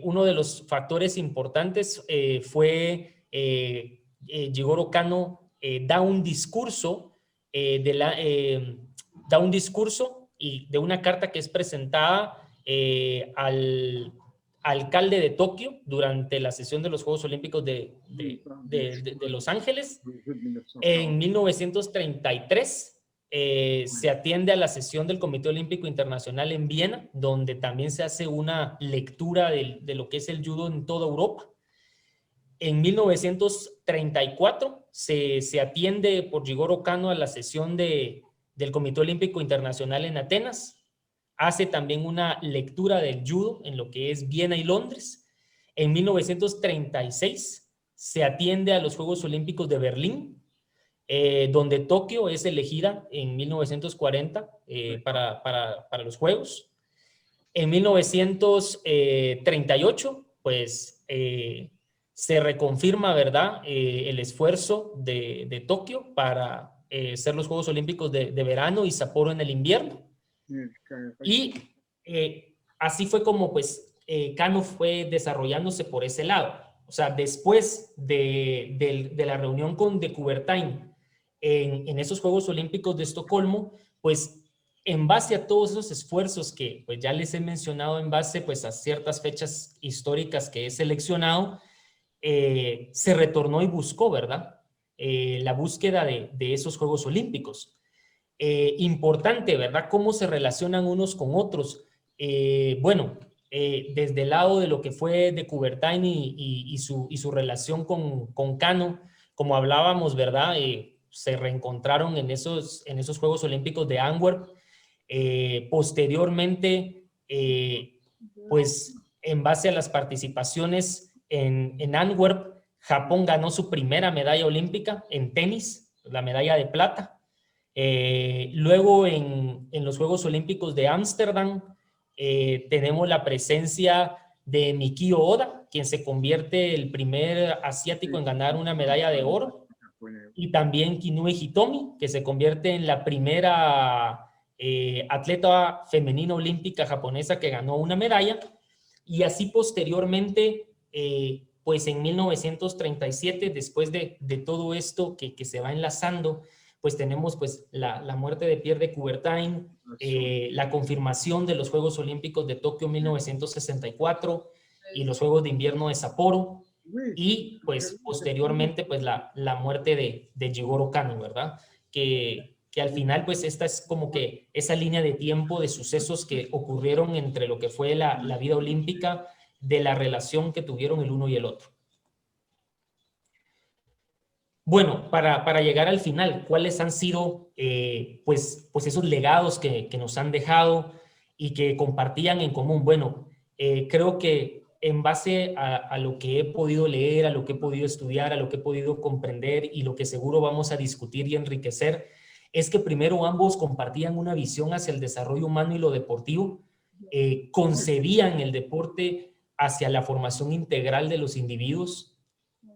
uno de los factores importantes fue Jigoro Kano da un discurso y de una carta que es presentada al alcalde de Tokio durante la sesión de los Juegos Olímpicos de Los Ángeles. En 1933 se atiende a la sesión del Comité Olímpico Internacional en Viena, donde también se hace una lectura de lo que es el judo en toda Europa. En 1934 se atiende por Jigoro Kano a la sesión de del Comité Olímpico Internacional en Atenas, hace también una lectura del judo en lo que es Viena y Londres. En 1936 se atiende a los Juegos Olímpicos de Berlín, donde Tokio es elegida en 1940 para los Juegos. En 1938, pues se reconfirma, ¿verdad?, el esfuerzo de Tokio para ser los Juegos Olímpicos de verano y Sapporo en el invierno. Y así fue como, pues, Kano fue desarrollándose por ese lado. O sea, después de la reunión con de Coubertin en esos Juegos Olímpicos de Estocolmo, pues, en base a todos esos esfuerzos que pues ya les he mencionado, en base pues a ciertas fechas históricas que he seleccionado, se retornó y buscó, ¿verdad? La búsqueda de esos Juegos Olímpicos. Importante, ¿verdad? Cómo se relacionan unos con otros. Bueno, desde el lado de lo que fue de Coubertin y su relación con Kano, como hablábamos, ¿verdad? Se reencontraron en esos Juegos Olímpicos de Antwerp. Posteriormente, pues en base a las participaciones en Antwerp, Japón ganó su primera medalla olímpica en tenis, la medalla de plata. Luego en los Juegos Olímpicos de Ámsterdam tenemos la presencia de Mikio Oda, quien se convierte el primer asiático en ganar una medalla de oro, y también Kinue Hitomi, que se convierte en la primera atleta femenina olímpica japonesa que ganó una medalla. Y así posteriormente, pues en 1937, después de todo esto que se va enlazando, pues tenemos pues la muerte de Pierre de Coubertin, la confirmación de los Juegos Olímpicos de Tokio 1964 y los Juegos de Invierno de Sapporo, y pues posteriormente pues la muerte de Jigoro Kano, ¿verdad? Que al final pues esta es como que esa línea de tiempo de sucesos que ocurrieron entre lo que fue la vida olímpica, de la relación que tuvieron el uno y el otro. Bueno, para llegar al final, ¿cuáles han sido pues esos legados que nos han dejado y que compartían en común? Bueno, creo que en base a lo que he podido leer, a lo que he podido estudiar, a lo que he podido comprender y lo que seguro vamos a discutir y enriquecer, es que primero ambos compartían una visión hacia el desarrollo humano y lo deportivo, concebían el deporte hacia la formación integral de los individuos,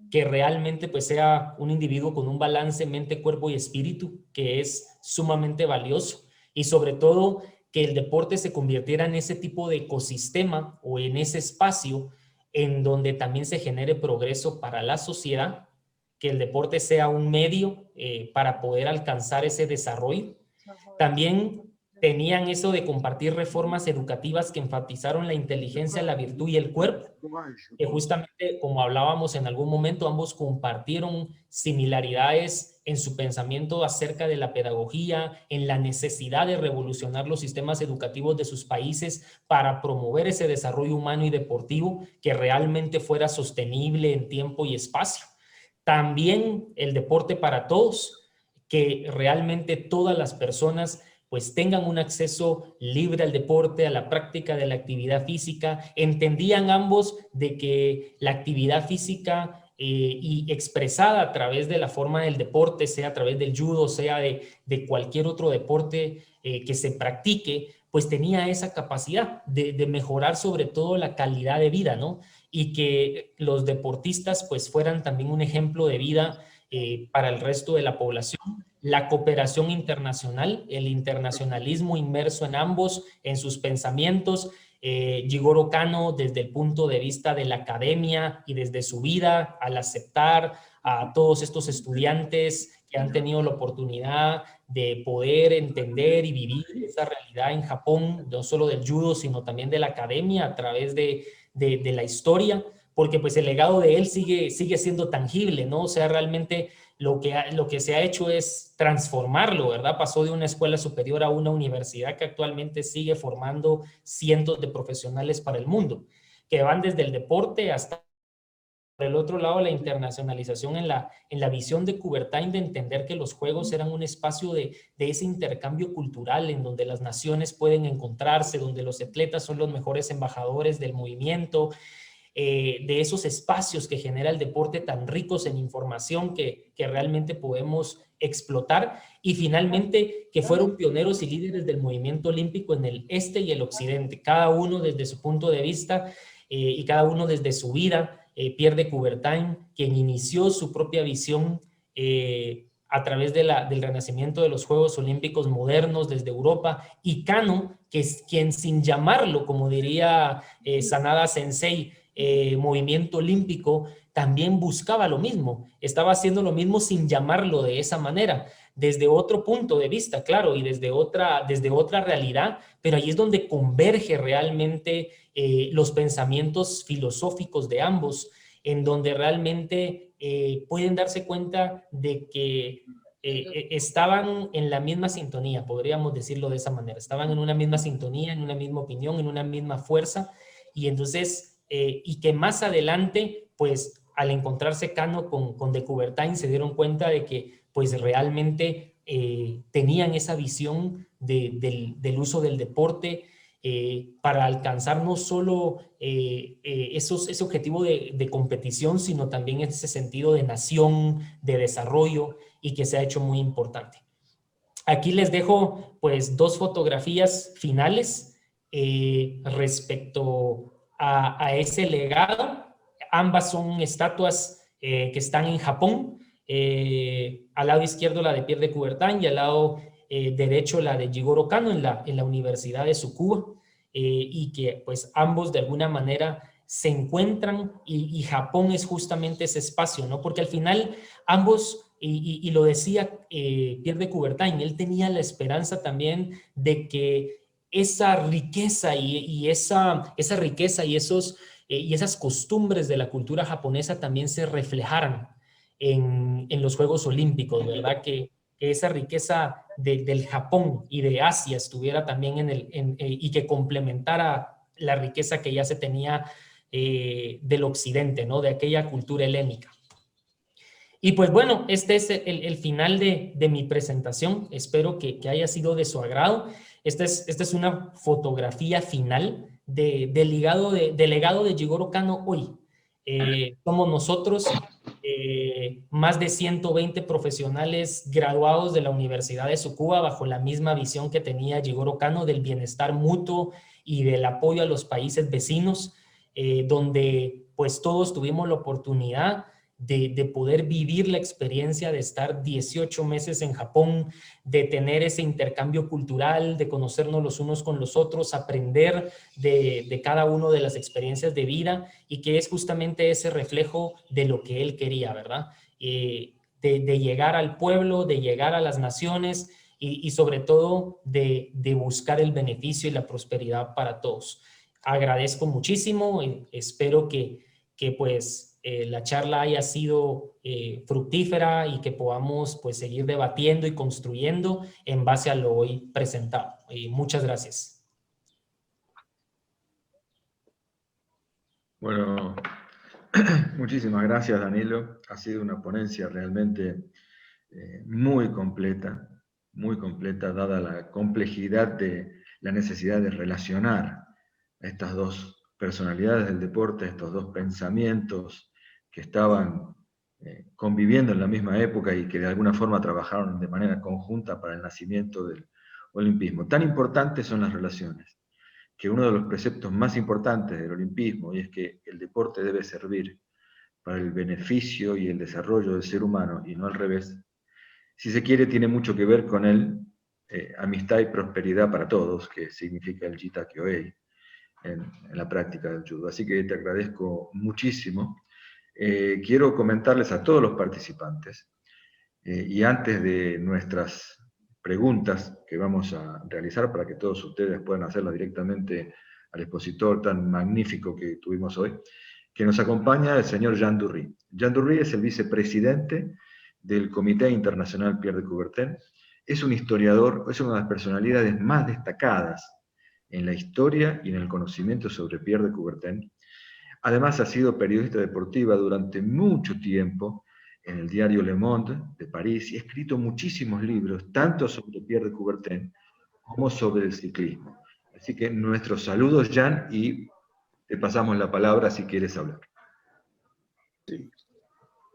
que realmente pues sea un individuo con un balance mente, cuerpo y espíritu, que es sumamente valioso, y sobre todo que el deporte se convirtiera en ese tipo de ecosistema o en ese espacio en donde también se genere progreso para la sociedad, que el deporte sea un medio para poder alcanzar ese desarrollo. También tenían eso de compartir reformas educativas que enfatizaron la inteligencia, la virtud y el cuerpo, que justamente, como hablábamos en algún momento, ambos compartieron similaridades en su pensamiento acerca de la pedagogía, en la necesidad de revolucionar los sistemas educativos de sus países para promover ese desarrollo humano y deportivo que realmente fuera sostenible en tiempo y espacio. También el deporte para todos, que realmente todas las personas pues tengan un acceso libre al deporte, a la práctica de la actividad física. Entendían ambos de que la actividad física y expresada a través de la forma del deporte, sea a través del judo, sea de cualquier otro deporte que se practique, pues tenía esa capacidad de mejorar sobre todo la calidad de vida, ¿no? Y que los deportistas pues fueran también un ejemplo de vida para el resto de la población. La cooperación internacional, el internacionalismo inmerso en ambos, en sus pensamientos. Jigoro Kano, desde el punto de vista de la academia y desde su vida, al aceptar a todos estos estudiantes que han tenido la oportunidad de poder entender y vivir esa realidad en Japón, no solo del judo, sino también de la academia a través de la historia, porque pues el legado de él sigue siendo tangible, ¿no? O sea, realmente lo que se ha hecho es transformarlo, ¿verdad? Pasó de una escuela superior a una universidad que actualmente sigue formando cientos de profesionales para el mundo, que van desde el deporte hasta el otro lado, la internacionalización en la visión de Coubertin de entender que los juegos eran un espacio de ese intercambio cultural en donde las naciones pueden encontrarse, donde los atletas son los mejores embajadores del movimiento, de esos espacios que genera el deporte tan ricos en información que realmente podemos explotar, y finalmente que fueron pioneros y líderes del movimiento olímpico en el este y el occidente, cada uno desde su punto de vista y cada uno desde su vida. Pierre de Coubertin, quien inició su propia visión a través del renacimiento de los Juegos Olímpicos modernos desde Europa, y Kano, que es quien, sin llamarlo, como diría Sanada Sensei, movimiento olímpico, también buscaba lo mismo, estaba haciendo lo mismo sin llamarlo de esa manera, desde otro punto de vista, claro, y desde otra realidad, pero ahí es donde converge realmente los pensamientos filosóficos de ambos, en donde realmente pueden darse cuenta de que estaban en la misma sintonía, podríamos decirlo de esa manera, estaban en una misma sintonía, en una misma opinión, en una misma fuerza, y entonces, y que más adelante, pues al encontrarse Kano con de Coubertin, se dieron cuenta de que pues realmente tenían esa visión del uso del deporte para alcanzar no solo ese objetivo de competición, sino también ese sentido de nación, de desarrollo, y que se ha hecho muy importante. Aquí les dejo pues 2 fotografías finales respecto a ese legado. Ambas son estatuas que están en Japón. Al lado izquierdo la de Pierre de Coubertin y al lado derecho la de Jigoro Kano en la Universidad de Tsukuba, y que pues ambos de alguna manera se encuentran, y Japón es justamente ese espacio, ¿no? Porque al final ambos, y lo decía Pierre de Coubertin, él tenía la esperanza también de que esa riqueza y esa riqueza y esas costumbres de la cultura japonesa también se reflejaran en los Juegos Olímpicos, ¿verdad? Que esa riqueza del Japón y de Asia estuviera también y que complementara la riqueza que ya se tenía del occidente, ¿no? De aquella cultura helénica. Y pues bueno, este es el final de mi presentación. Espero que haya sido de su agrado. Esta es una fotografía final del legado de Jigoro Kano hoy. Somos nosotros, más de 120 profesionales graduados de la Universidad de Tsukuba bajo la misma visión que tenía Jigoro Kano del bienestar mutuo y del apoyo a los países vecinos, donde pues todos tuvimos la oportunidad de poder vivir la experiencia de estar 18 meses en Japón, de tener ese intercambio cultural, de conocernos los unos con los otros, aprender de cada uno de las experiencias de vida, y que es justamente ese reflejo de lo que él quería, ¿verdad? De llegar al pueblo, de llegar a las naciones y sobre todo de buscar el beneficio y la prosperidad para todos. Agradezco muchísimo y espero que pues la charla haya sido fructífera y que podamos pues seguir debatiendo y construyendo en base a lo hoy presentado. Muchas gracias. Bueno, muchísimas gracias, Danilo. Ha sido una ponencia realmente muy completa, dada la complejidad de la necesidad de relacionar a estas 2 personalidades del deporte, estos 2 pensamientos que estaban conviviendo en la misma época y que de alguna forma trabajaron de manera conjunta para el nacimiento del olimpismo. Tan importantes son las relaciones, que uno de los preceptos más importantes del olimpismo, y es que el deporte debe servir para el beneficio y el desarrollo del ser humano, y no al revés, si se quiere, tiene mucho que ver con el amistad y prosperidad para todos, que significa el Jita Kyoei en la práctica del judo. Así que te agradezco muchísimo. Quiero comentarles a todos los participantes, y antes de nuestras preguntas que vamos a realizar para que todos ustedes puedan hacerlas directamente al expositor tan magnífico que tuvimos hoy, que nos acompaña el señor Jean Dury. Jean Dury es el vicepresidente del Comité Internacional Pierre de Coubertin. Es un historiador, es una de las personalidades más destacadas en la historia y en el conocimiento sobre Pierre de Coubertin. Además, ha sido periodista deportiva durante mucho tiempo en el diario Le Monde de París y ha escrito muchísimos libros, tanto sobre Pierre de Coubertin como sobre el ciclismo. Así que nuestros saludos, Jan, y te pasamos la palabra si quieres hablar. Sí.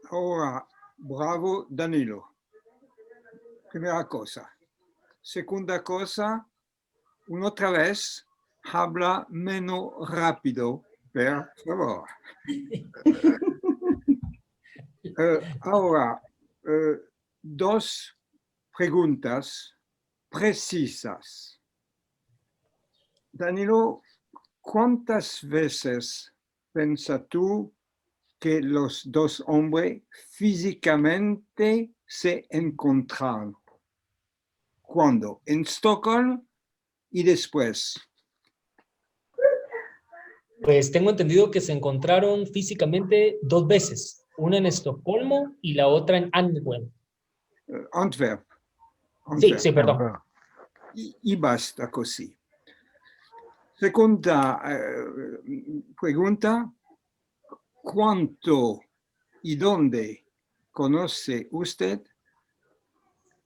Ahora, bravo Danilo. Primera cosa. Segunda cosa, una otra vez, habla menos rápido, por favor. Ahora, dos preguntas precisas. Danilo, ¿cuántas veces piensas tú que los dos hombres físicamente se encontraron? ¿Cuándo? En Stockholm y después. Pues tengo entendido que se encontraron físicamente 2 veces, una en Estocolmo y la otra en Antwerp. Antwerp. Sí, perdón. Y basta così. Seconda pregunta, ¿cuánto y dónde conoce usted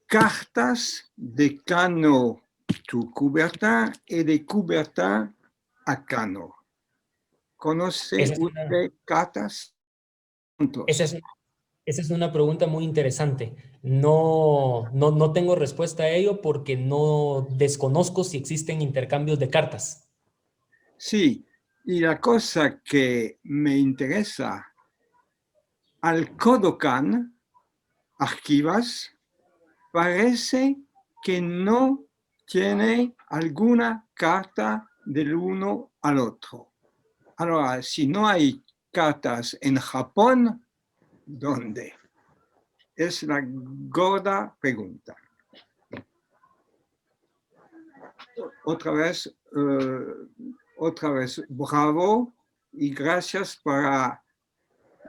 cartas de Cano to Coubertin y de Coubertin a Cano? ¿Conoce usted cartas? Esa es una pregunta muy interesante. No tengo respuesta a ello porque no desconozco si existen intercambios de cartas. Sí, y la cosa que me interesa, al Kodokan Archivas parece que no tiene alguna carta del uno al otro. Ahora, si no hay cartas en Japón, ¿dónde? Es la gorda pregunta. Otra vez, bravo y gracias para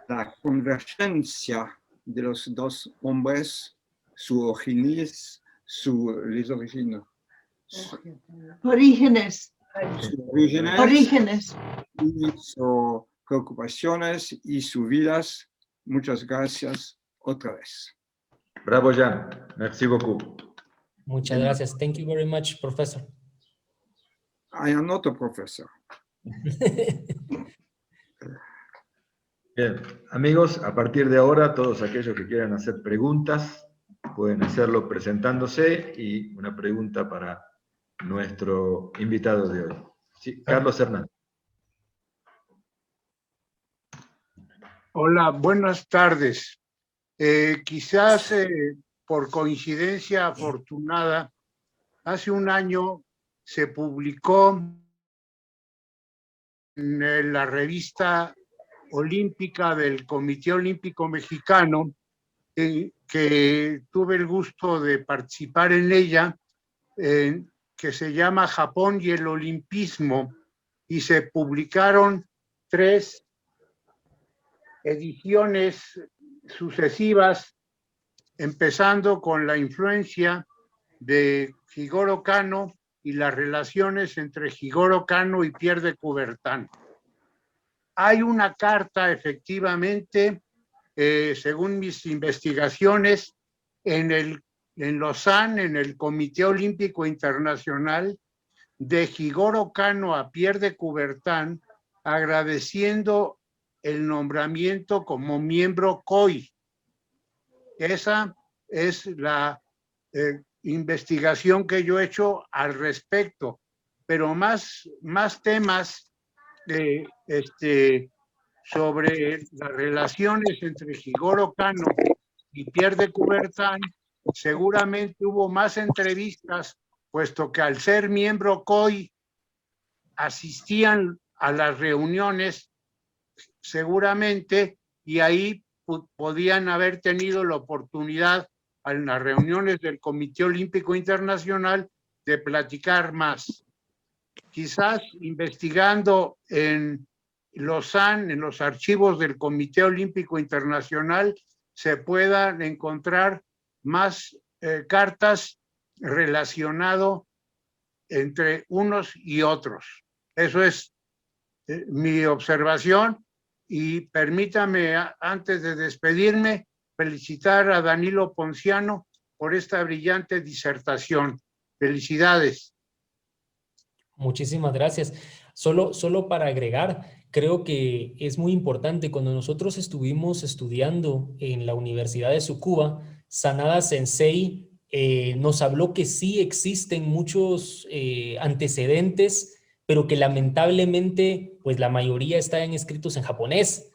la convergencia de los dos hombres, sus orígenes, y sus preocupaciones y sus vidas. Muchas gracias otra vez. Bravo, Jan. Merci beaucoup. Muchas gracias. Thank you very much, professor. I am not a professor. Bien, amigos, a partir de ahora, todos aquellos que quieran hacer preguntas, pueden hacerlo presentándose y una pregunta para nuestro invitado de hoy. Sí, Carlos Hernández. Hola, buenas tardes. Quizás por coincidencia afortunada, hace un año se publicó en la revista olímpica del Comité Olímpico Mexicano, que tuve el gusto de participar en ella, que se llama Japón y el Olimpismo, y se publicaron 3 ediciones sucesivas, empezando con la influencia de Jigoro Kano y las relaciones entre Jigoro Kano y Pierre de Coubertin. Hay una carta, efectivamente, según mis investigaciones, en Lausanne, en el Comité Olímpico Internacional, de Jigoro Kano a Pierre de Coubertin, agradeciendo el nombramiento como miembro COI. Esa es la investigación que yo he hecho al respecto, pero más temas sobre las relaciones entre Jigoro Kano y Pierre de Coubertin, seguramente hubo más entrevistas, puesto que al ser miembro COI asistían a las reuniones seguramente, y ahí podían haber tenido la oportunidad en las reuniones del Comité Olímpico Internacional de platicar más. Quizás investigando en Lausanne, en los archivos del Comité Olímpico Internacional, se puedan encontrar más cartas relacionadas entre unos y otros. Eso es mi observación y permítame, antes de despedirme, felicitar a Danilo Ponciano por esta brillante disertación. Felicidades. Muchísimas gracias. Solo para agregar, creo que es muy importante, cuando nosotros estuvimos estudiando en la Universidad de Tsukuba, Sanada Sensei nos habló que sí existen muchos antecedentes, pero que lamentablemente, pues la mayoría están escritos en japonés.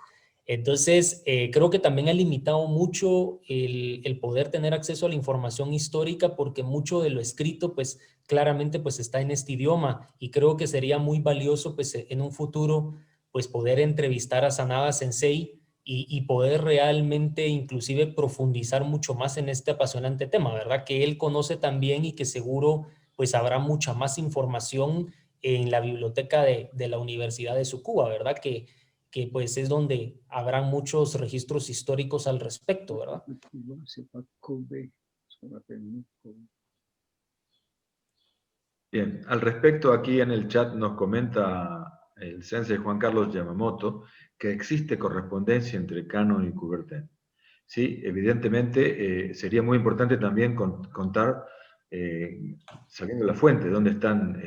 Entonces, creo que también ha limitado mucho el poder tener acceso a la información histórica, porque mucho de lo escrito, pues claramente, pues está en este idioma, y creo que sería muy valioso, pues en un futuro, pues poder entrevistar a Sanada Sensei y poder realmente inclusive profundizar mucho más en este apasionante tema, ¿verdad? Que él conoce también y que seguro pues habrá mucha más información en la biblioteca de la Universidad de Tsukuba, ¿verdad? Que pues es donde habrá muchos registros históricos al respecto, ¿verdad? Bien, al respecto aquí en el chat nos comenta el sensei Juan Carlos Yamamoto que existe correspondencia entre Canon y Coubertin. Sí, evidentemente sería muy importante también contar, sabiendo la fuente, dónde están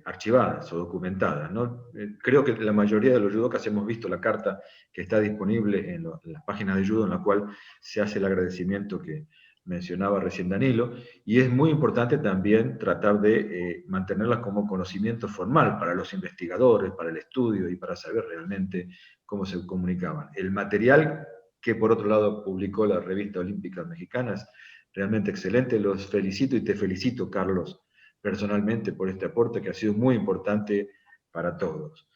archivadas o documentadas, ¿no? Creo que la mayoría de los judokas hemos visto la carta que está disponible en las páginas de judo, en la cual se hace el agradecimiento que mencionaba recién Danilo, y es muy importante también tratar de mantenerlas como conocimiento formal para los investigadores, para el estudio y para saber realmente cómo se comunicaban. El material que por otro lado publicó la revista Olímpica Mexicana es realmente excelente. Los felicito y te felicito, Carlos, personalmente por este aporte que ha sido muy importante para todos.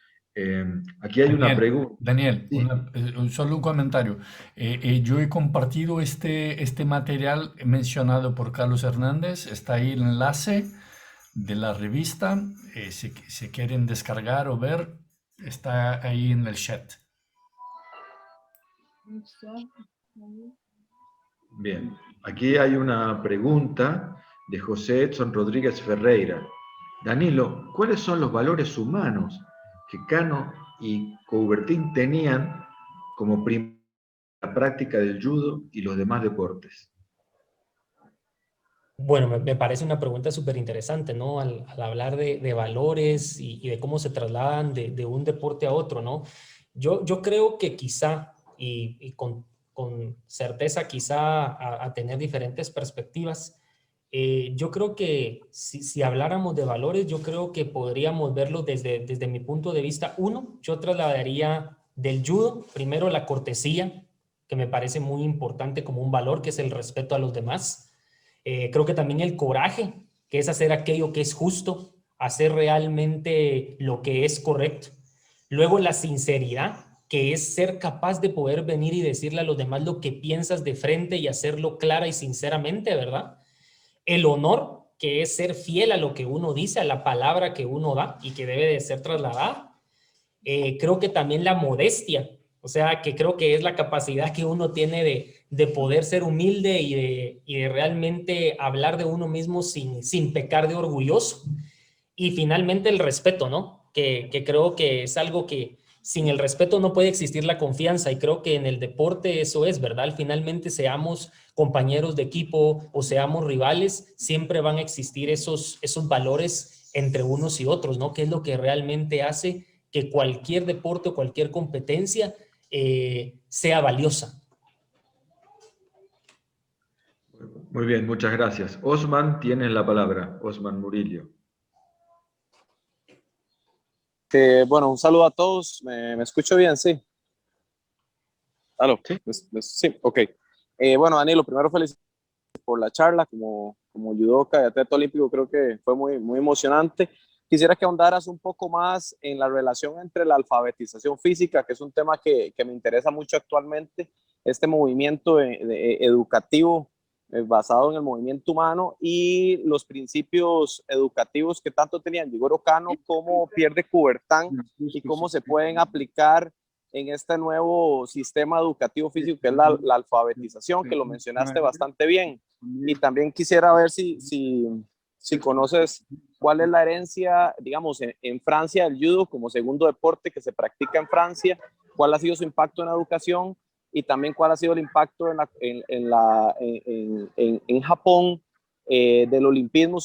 Aquí hay una pregunta. Daniel, Sí. solo un comentario. Yo he compartido este material mencionado por Carlos Hernández. Está ahí el enlace de la revista. Si quieren descargar o ver, está ahí en el chat. Bien, aquí hay una pregunta de José Edson Rodríguez Ferreira. Danilo, ¿cuáles son los valores humanos que Cano y Coubertin tenían como la práctica del judo y los demás deportes? Bueno, me parece una pregunta súper interesante, ¿no? Al hablar de valores y de cómo se trasladan de un deporte a otro, ¿no? Yo creo que quizá, y con certeza quizá a tener diferentes perspectivas, yo creo que si habláramos de valores, yo creo que podríamos verlo desde mi punto de vista. Uno, yo trasladaría del judo, primero la cortesía, que me parece muy importante como un valor, que es el respeto a los demás. Creo que también el coraje, que es hacer aquello que es justo, hacer realmente lo que es correcto. Luego la sinceridad, que es ser capaz de poder venir y decirle a los demás lo que piensas de frente y hacerlo clara y sinceramente, ¿verdad? El honor, que es ser fiel a lo que uno dice, a la palabra que uno da y que debe de ser trasladada. Creo que también la modestia, o sea, que creo que es la capacidad que uno tiene de poder ser humilde y de realmente hablar de uno mismo sin pecar de orgulloso. Y finalmente el respeto, ¿no? Que creo que es algo que sin el respeto no puede existir la confianza, y creo que en el deporte eso es, ¿verdad? Finalmente, seamos compañeros de equipo o seamos rivales, siempre van a existir esos valores entre unos y otros, ¿no? Que es lo que realmente hace que cualquier deporte o cualquier competencia sea valiosa. Muy bien, muchas gracias. Osman, tienes la palabra. Osman Murillo. Bueno, un saludo a todos. ¿Me escucho bien? Sí. ¿Aló? Sí. Sí, ok. Bueno, Danilo, primero felicidades por la charla como judoka y atleta olímpico. Creo que fue muy emocionante. Quisiera que ahondaras un poco más en la relación entre la alfabetización física, que es un tema que me interesa mucho actualmente, este movimiento educativo basado en el movimiento humano, y los principios educativos que tanto tenían Jigoro Kano como Pierre de Coubertin, y cómo se pueden aplicar en este nuevo sistema educativo físico que es la alfabetización, que lo mencionaste bastante bien. Y también quisiera ver si si conoces cuál es la herencia, digamos, en Francia del judo como segundo deporte que se practica en Francia, cuál ha sido su impacto en la educación y también cuál ha sido el impacto en Japón del olimpismo,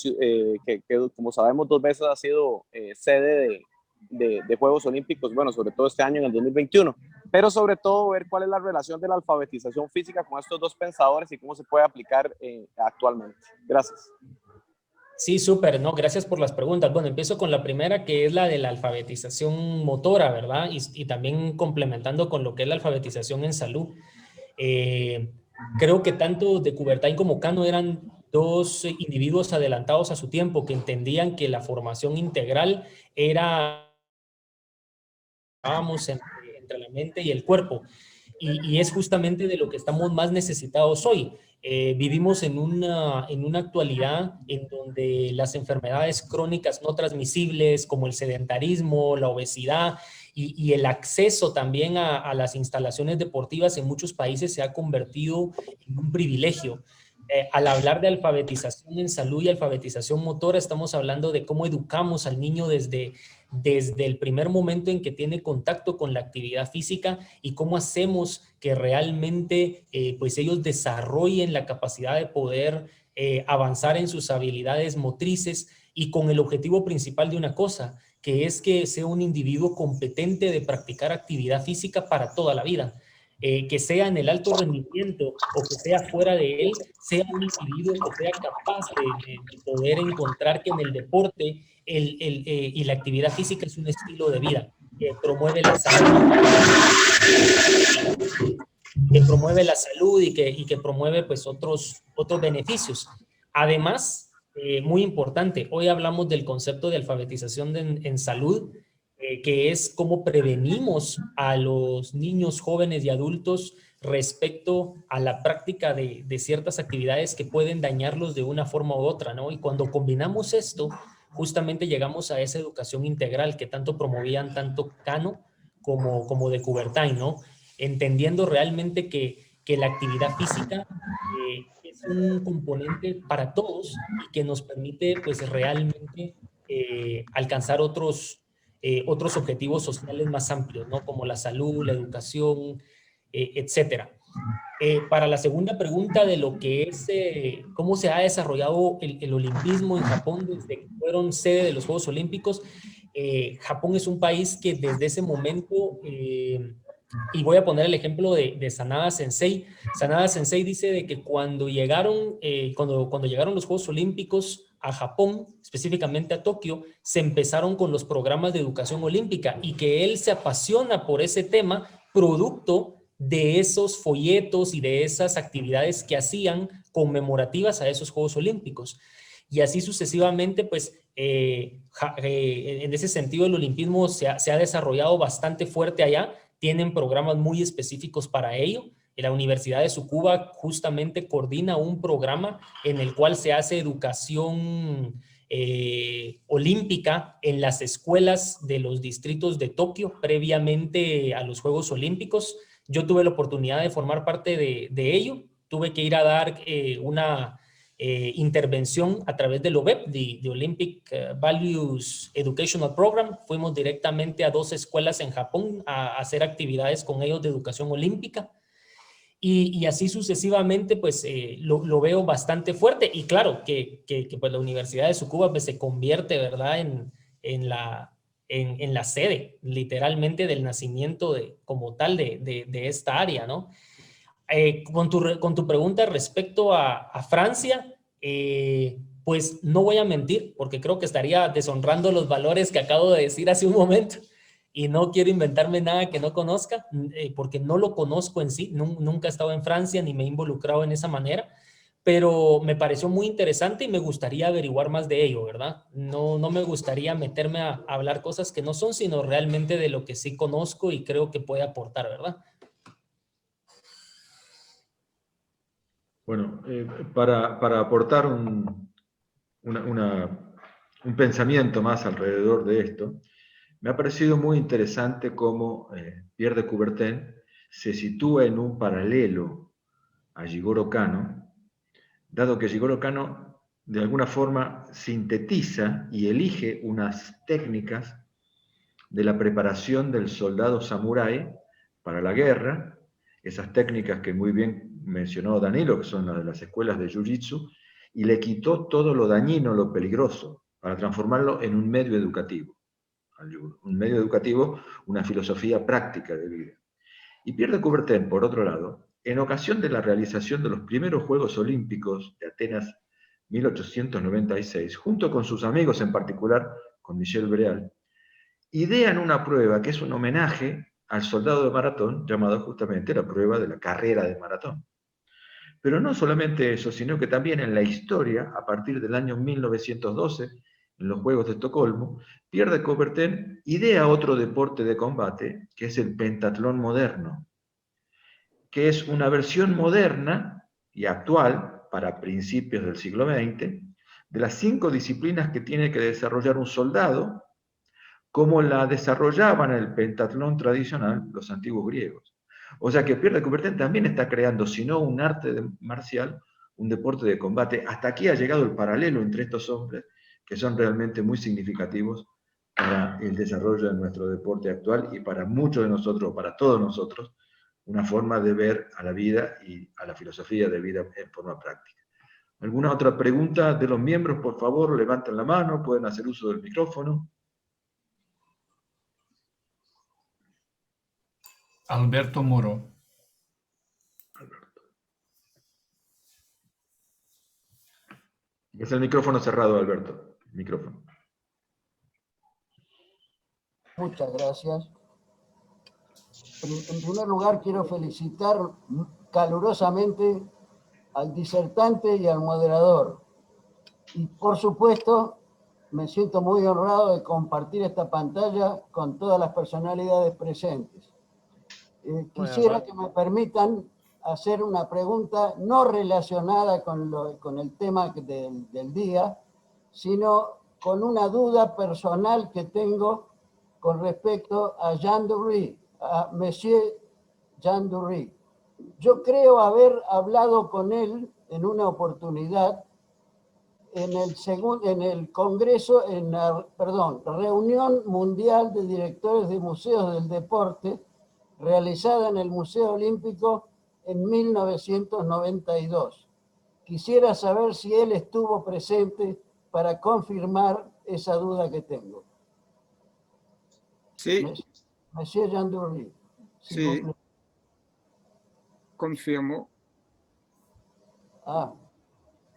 que como sabemos 2 veces ha sido sede de Juegos Olímpicos, bueno, sobre todo este año en el 2021, pero sobre todo ver cuál es la relación de la alfabetización física con estos 2 pensadores y cómo se puede aplicar actualmente. Gracias. Sí, súper, ¿no? Gracias por las preguntas. Bueno, empiezo con la primera, que es la de la alfabetización motora, ¿verdad? Y también complementando con lo que es la alfabetización en salud. Creo que tanto de Coubertin como Cano eran 2 individuos adelantados a su tiempo, que entendían que la formación integral era, vamos, entre la mente y el cuerpo. Y es justamente de lo que estamos más necesitados hoy. Vivimos en una actualidad en donde las enfermedades crónicas no transmisibles, como el sedentarismo, la obesidad y el acceso también a las instalaciones deportivas en muchos países se ha convertido en un privilegio. Al hablar de alfabetización en salud y alfabetización motora, estamos hablando de cómo educamos al niño desde el primer momento en que tiene contacto con la actividad física y cómo hacemos que realmente pues ellos desarrollen la capacidad de poder avanzar en sus habilidades motrices y con el objetivo principal de una cosa, que es que sea un individuo competente de practicar actividad física para toda la vida. Que sea en el alto rendimiento o que sea fuera de él, sea un individuo que sea capaz de poder encontrar que en el deporte y la actividad física es un estilo de vida que promueve la salud, y que promueve pues otros beneficios. Además, muy importante, hoy hablamos del concepto de alfabetización en salud, que es cómo prevenimos a los niños, jóvenes y adultos respecto a la práctica de ciertas actividades que pueden dañarlos de una forma u otra, ¿no? Y cuando combinamos esto, justamente llegamos a esa educación integral que tanto promovían tanto Cano como de Coubertin, ¿no? Entendiendo realmente que la actividad física es un componente para todos y que nos permite pues realmente alcanzar otros objetivos sociales más amplios, ¿no? Como la salud, la educación, etcétera. Para la segunda pregunta de lo que es cómo se ha desarrollado el olimpismo en Japón desde que fueron sede de los Juegos Olímpicos, Japón es un país que desde ese momento, y voy a poner el ejemplo de Sanada Sensei. Sanada Sensei dice de que cuando llegaron los Juegos Olímpicos a Japón, específicamente a Tokio, se empezaron con los programas de educación olímpica y que él se apasiona por ese tema producto de esos folletos y de esas actividades que hacían conmemorativas a esos Juegos Olímpicos. Y así sucesivamente, pues, en ese sentido el olimpismo se ha desarrollado bastante fuerte allá, tienen programas muy específicos para ello. La Universidad de Tsukuba justamente coordina un programa en el cual se hace educación olímpica en las escuelas de los distritos de Tokio previamente a los Juegos Olímpicos. Yo tuve la oportunidad de formar parte de ello. Tuve que ir a dar una intervención a través del OVEP, de Olympic Values Educational Program. Fuimos directamente a 2 escuelas en Japón a hacer actividades con ellos de educación olímpica. Y así sucesivamente, pues lo veo bastante fuerte. Y claro, que pues, la Universidad de Tsukuba pues, se convierte, ¿verdad?, en la sede, literalmente, del nacimiento como tal de esta área, ¿no? Con tu pregunta respecto a Francia, pues no voy a mentir, porque creo que estaría deshonrando los valores que acabo de decir hace un momento. Y no quiero inventarme nada que no conozca, porque no lo conozco en sí, nunca he estado en Francia ni me he involucrado en esa manera, pero me pareció muy interesante y me gustaría averiguar más de ello, ¿verdad? No me gustaría meterme a hablar cosas que no son, sino realmente de lo que sí conozco y creo que puede aportar, ¿verdad? Bueno, para aportar un pensamiento más alrededor de esto, me ha parecido muy interesante cómo Pierre de Coubertin se sitúa en un paralelo a Jigoro Kano, dado que Jigoro Kano de alguna forma sintetiza y elige unas técnicas de la preparación del soldado samurái para la guerra, esas técnicas que muy bien mencionó Danilo, que son las de las escuelas de Jiu-Jitsu, y le quitó todo lo dañino, lo peligroso, para transformarlo en un medio educativo. Un medio educativo, una filosofía práctica de vida. Y Pierre de Coubertin, por otro lado, en ocasión de la realización de los primeros Juegos Olímpicos de Atenas 1896, junto con sus amigos, en particular con Michel Breal, idean una prueba que es un homenaje al soldado de maratón, llamado justamente la prueba de la carrera de maratón. Pero no solamente eso, sino que también en la historia, a partir del año 1912, en los Juegos de Estocolmo, Pierre de Coubertin idea otro deporte de combate, que es el pentatlón moderno, que es una versión moderna y actual, para principios del siglo XX, de las 5 disciplinas que tiene que desarrollar un soldado, como la desarrollaban el pentatlón tradicional los antiguos griegos. O sea que Pierre de Coubertin también está creando, si no un arte marcial, un deporte de combate. Hasta aquí ha llegado el paralelo entre estos hombres, que son realmente muy significativos para el desarrollo de nuestro deporte actual y para muchos de nosotros, para todos nosotros, una forma de ver a la vida y a la filosofía de vida en forma práctica. ¿Alguna otra pregunta de los miembros? Por favor, levanten la mano, pueden hacer uso del micrófono. Alberto Moro. Es el micrófono cerrado, Alberto. Micrófono. Muchas gracias. En primer lugar, quiero felicitar calurosamente al disertante y al moderador. Y por supuesto, me siento muy honrado de compartir esta pantalla con todas las personalidades presentes. Quisiera que me permitan hacer una pregunta no relacionada con el tema del día, sino con una duda personal que tengo con respecto a Jean Dury, a Monsieur Jean Dury. Yo creo haber hablado con él en una oportunidad en el Congreso, Reunión Mundial de Directores de Museos del Deporte, realizada en el Museo Olímpico en 1992. Quisiera saber si él estuvo presente para confirmar esa duda que tengo. Sí. Monsieur Jean Dury. Sí. Confirmo. Ah,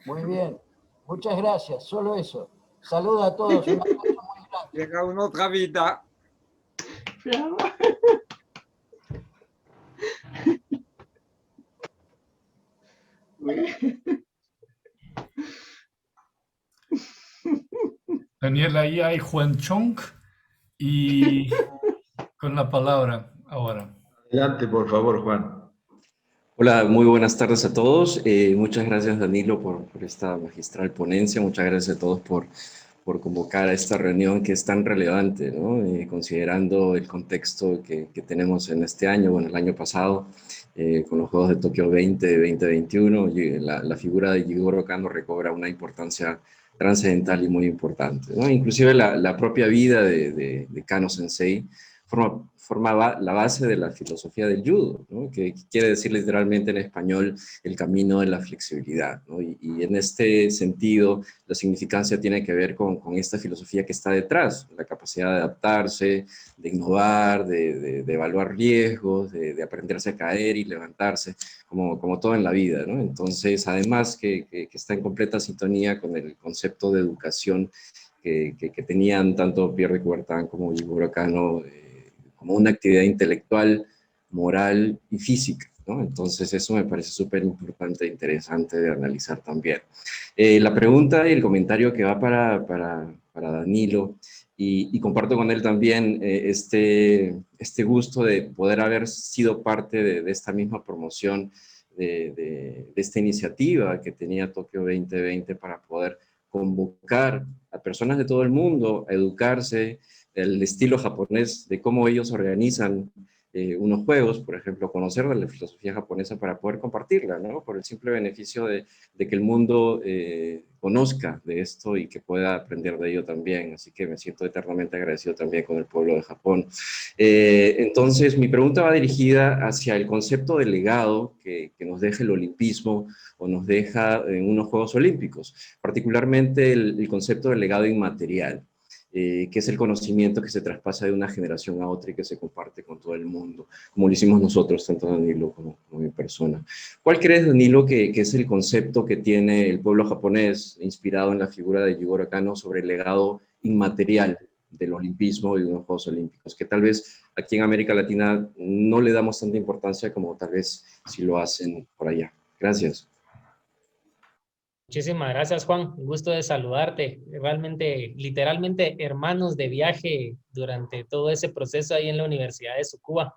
muy bien. Muchas gracias. Solo eso. Saludos a todos. Un abrazo muy grande. Llega una otra vida. Daniel, ahí hay Juan Chong y con la palabra ahora. Adelante, por favor, Juan. Hola, muy buenas tardes a todos. Muchas gracias, Danilo, por esta magistral ponencia. Muchas gracias a todos por convocar a esta reunión que es tan relevante, ¿no? Considerando el contexto que tenemos en este año, bueno, el año pasado, con los Juegos de Tokio 2021, la figura de Jigoro Kano recobra una importancia trascendental y muy importante, ¿no? Inclusive la propia vida de Kano Sensei formaba la base de la filosofía del judo, ¿no? Que quiere decir literalmente en español el camino de la flexibilidad, ¿no? Y en este sentido, la significancia tiene que ver con esta filosofía que está detrás, la capacidad de adaptarse, de innovar, de evaluar riesgos, de aprenderse a caer y levantarse, como todo en la vida, ¿no? Entonces, además que está en completa sintonía con el concepto de educación que tenían tanto Pierre de Coubertin como Jigoro Kano, como una actividad intelectual, moral y física, ¿no? Entonces eso me parece súper importante e interesante de analizar también. La pregunta y el comentario que va para Danilo, y comparto con él también este gusto de poder haber sido parte de esta misma promoción, de esta iniciativa que tenía Tokio 2020 para poder convocar a personas de todo el mundo a educarse, el estilo japonés, de cómo ellos organizan unos juegos, por ejemplo, conocer de la filosofía japonesa para poder compartirla, ¿no? Por el simple beneficio de que el mundo conozca de esto y que pueda aprender de ello también. Así que me siento eternamente agradecido también con el pueblo de Japón. Entonces, mi pregunta va dirigida hacia el concepto de legado que nos deja el olimpismo o nos deja en unos Juegos Olímpicos, particularmente el concepto del legado inmaterial. Que es el conocimiento que se traspasa de una generación a otra y que se comparte con todo el mundo, como lo hicimos nosotros, tanto Danilo como mi persona. ¿Cuál crees, Danilo, que es el concepto que tiene el pueblo japonés, inspirado en la figura de Jigoro Kano, sobre el legado inmaterial del olimpismo y de los Juegos Olímpicos, que tal vez aquí en América Latina no le damos tanta importancia como tal vez si lo hacen por allá? Gracias. Muchísimas gracias, Juan. Un gusto de saludarte. Realmente, literalmente, hermanos de viaje durante todo ese proceso ahí en la Universidad de Tsukuba.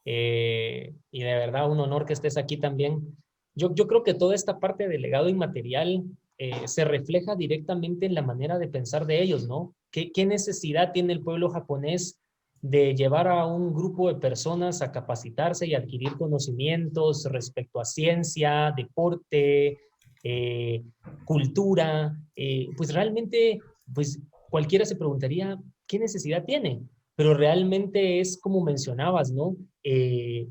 Y de verdad, un honor que estés aquí también. Yo creo que toda esta parte del legado inmaterial se refleja directamente en la manera de pensar de ellos, ¿no? ¿Qué necesidad tiene el pueblo japonés de llevar a un grupo de personas a capacitarse y adquirir conocimientos respecto a ciencia, deporte, cultura? Pues realmente, pues cualquiera se preguntaría, ¿qué necesidad tiene? Pero realmente es como mencionabas, ¿no?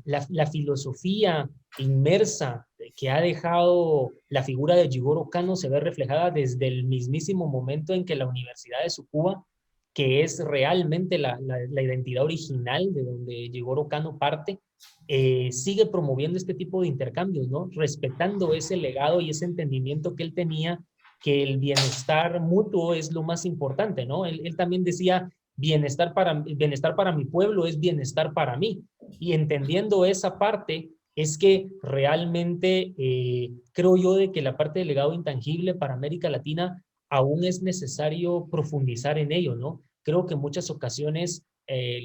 La filosofía inmersa que ha dejado la figura de Jigoro Kano se ve reflejada desde el mismísimo momento en que la Universidad de Tsukuba, que es realmente la identidad original de donde Jigoro Kano parte, sigue promoviendo este tipo de intercambios, ¿no? Respetando ese legado y ese entendimiento que él tenía, que el bienestar mutuo es lo más importante, ¿no? Él también decía, bienestar para mi pueblo es bienestar para mí. Y entendiendo esa parte, es que realmente creo yo de que la parte del legado intangible para América Latina aún es necesario profundizar en ello, ¿no? Creo que en muchas ocasiones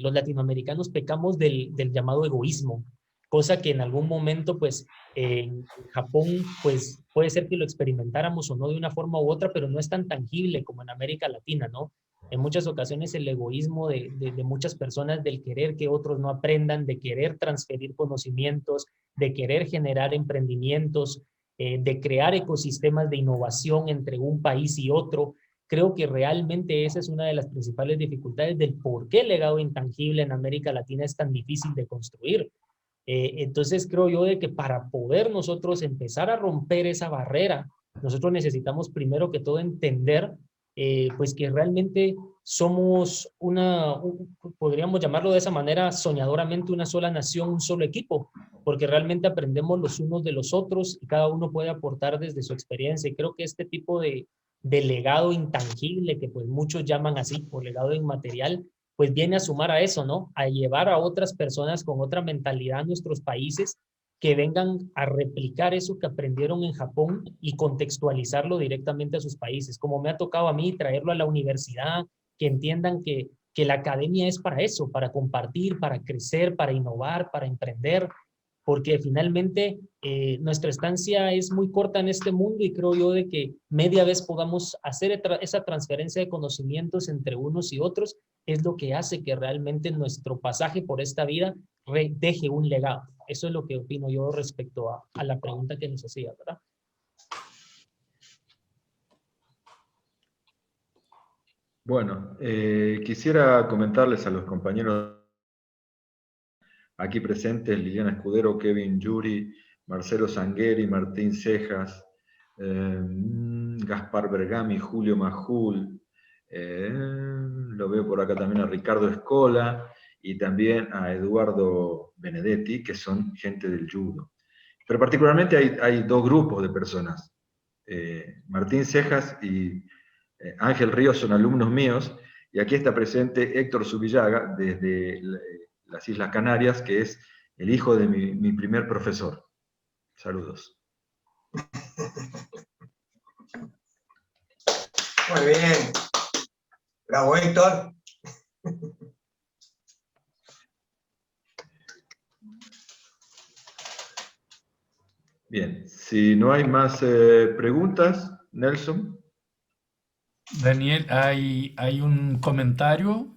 los latinoamericanos pecamos del llamado egoísmo, cosa que en algún momento, pues, en Japón, pues, puede ser que lo experimentáramos o no de una forma u otra, pero no es tan tangible como en América Latina, ¿no? En muchas ocasiones el egoísmo de muchas personas, del querer que otros no aprendan, de querer transferir conocimientos, de querer generar emprendimientos, de crear ecosistemas de innovación entre un país y otro. Creo que realmente esa es una de las principales dificultades del por qué el legado intangible en América Latina es tan difícil de construir. Entonces creo yo de que para poder nosotros empezar a romper esa barrera, nosotros necesitamos primero que todo entender pues que realmente somos podríamos llamarlo de esa manera, soñadoramente una sola nación, un solo equipo, porque realmente aprendemos los unos de los otros y cada uno puede aportar desde su experiencia. Y creo que este tipo de legado intangible, que pues muchos llaman así, o legado inmaterial, pues viene a sumar a eso, ¿no? A llevar a otras personas con otra mentalidad a nuestros países que vengan a replicar eso que aprendieron en Japón y contextualizarlo directamente a sus países. Como me ha tocado a mí, traerlo a la universidad, que entiendan que la academia es para eso, para compartir, para crecer, para innovar, para emprender, porque finalmente nuestra estancia es muy corta en este mundo y creo yo de que media vez podamos hacer esa transferencia de conocimientos entre unos y otros es lo que hace que realmente nuestro pasaje por esta vida deje un legado. Eso es lo que opino yo respecto a la pregunta que nos hacía, ¿verdad? Bueno, quisiera comentarles a los compañeros aquí presentes, Liliana Escudero, Kevin Yuri, Marcelo Sangueri, Martín Cejas, Gaspar Bergami, Julio Majul, lo veo por acá también a Ricardo Escola y también a Eduardo Benedetti, que son gente del judo. Pero particularmente hay dos grupos de personas. Martín Cejas y Ángel Ríos son alumnos míos, y aquí está presente Héctor Zubillaga desde las Islas Canarias, que es el hijo de mi primer profesor. Saludos. Muy bien. Bravo, Héctor. Bien, si no hay más preguntas, Nelson. Daniel, hay un comentario.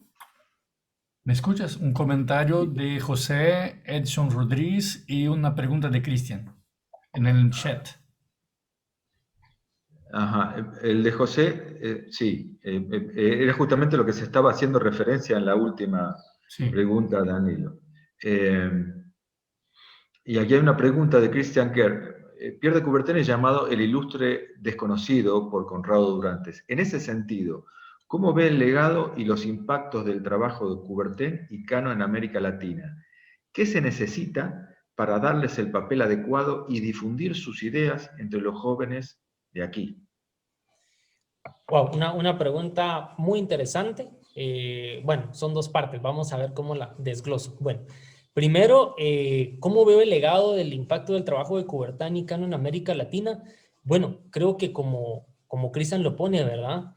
¿Me escuchas? Un comentario de José Edson Rodríguez y una pregunta de Cristian en el chat. Ajá, el de José, sí, era justamente lo que se estaba haciendo referencia en la última Sí. pregunta, Danilo. Y aquí hay una pregunta de Christian Kerr. Pierre de Coubertin es llamado el ilustre desconocido por Conrado Durantes. En ese sentido, ¿cómo ve el legado y los impactos del trabajo de Coubertin y Cano en América Latina? ¿Qué se necesita para darles el papel adecuado y difundir sus ideas entre los jóvenes de aquí? Wow, una pregunta muy interesante. Bueno, son dos partes. Vamos a ver cómo la desgloso. Bueno, primero, ¿cómo veo el legado del impacto del trabajo de Coubertin y Cano en América Latina? Bueno, creo que como Cristian lo pone, ¿verdad?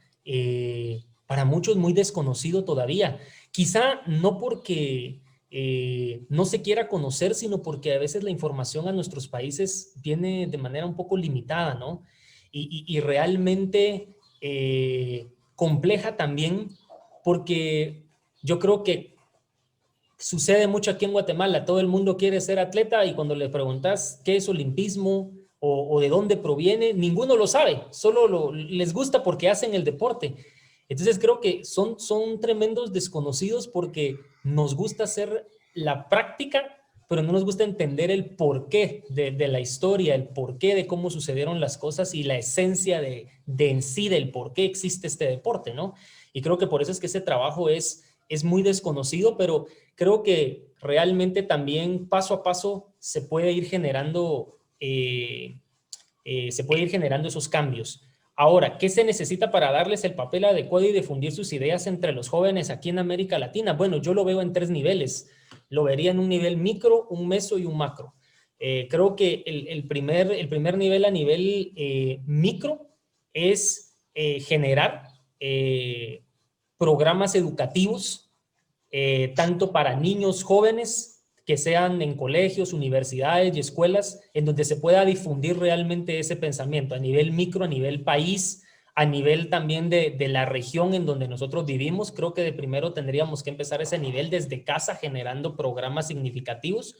Para muchos muy desconocido todavía. Quizá no porque no se quiera conocer, sino porque a veces la información a nuestros países viene de manera un poco limitada, ¿no? Y realmente compleja también, porque yo creo que sucede mucho aquí en Guatemala. Todo el mundo quiere ser atleta y cuando le preguntas qué es olimpismo o de dónde proviene, ninguno lo sabe, solo les gusta porque hacen el deporte. Entonces creo que son tremendos desconocidos porque nos gusta hacer la práctica, pero no nos gusta entender el porqué de la historia, el porqué de cómo sucedieron las cosas y la esencia de en sí del por qué existe este deporte, ¿no? Y creo que por eso es que ese trabajo es muy desconocido, pero creo que realmente también paso a paso se puede ir generando, esos cambios. Ahora, ¿qué se necesita para darles el papel adecuado y difundir sus ideas entre los jóvenes aquí en América Latina? Bueno, yo lo veo en 3 niveles. Lo vería en un nivel micro, un meso y un macro. Creo que el primer nivel a nivel micro es generar programas educativos, tanto para niños jóvenes, que sean en colegios, universidades y escuelas, en donde se pueda difundir realmente ese pensamiento a nivel micro, a nivel país, a nivel también de la región en donde nosotros vivimos. Creo que de primero tendríamos que empezar ese nivel desde casa, generando programas significativos.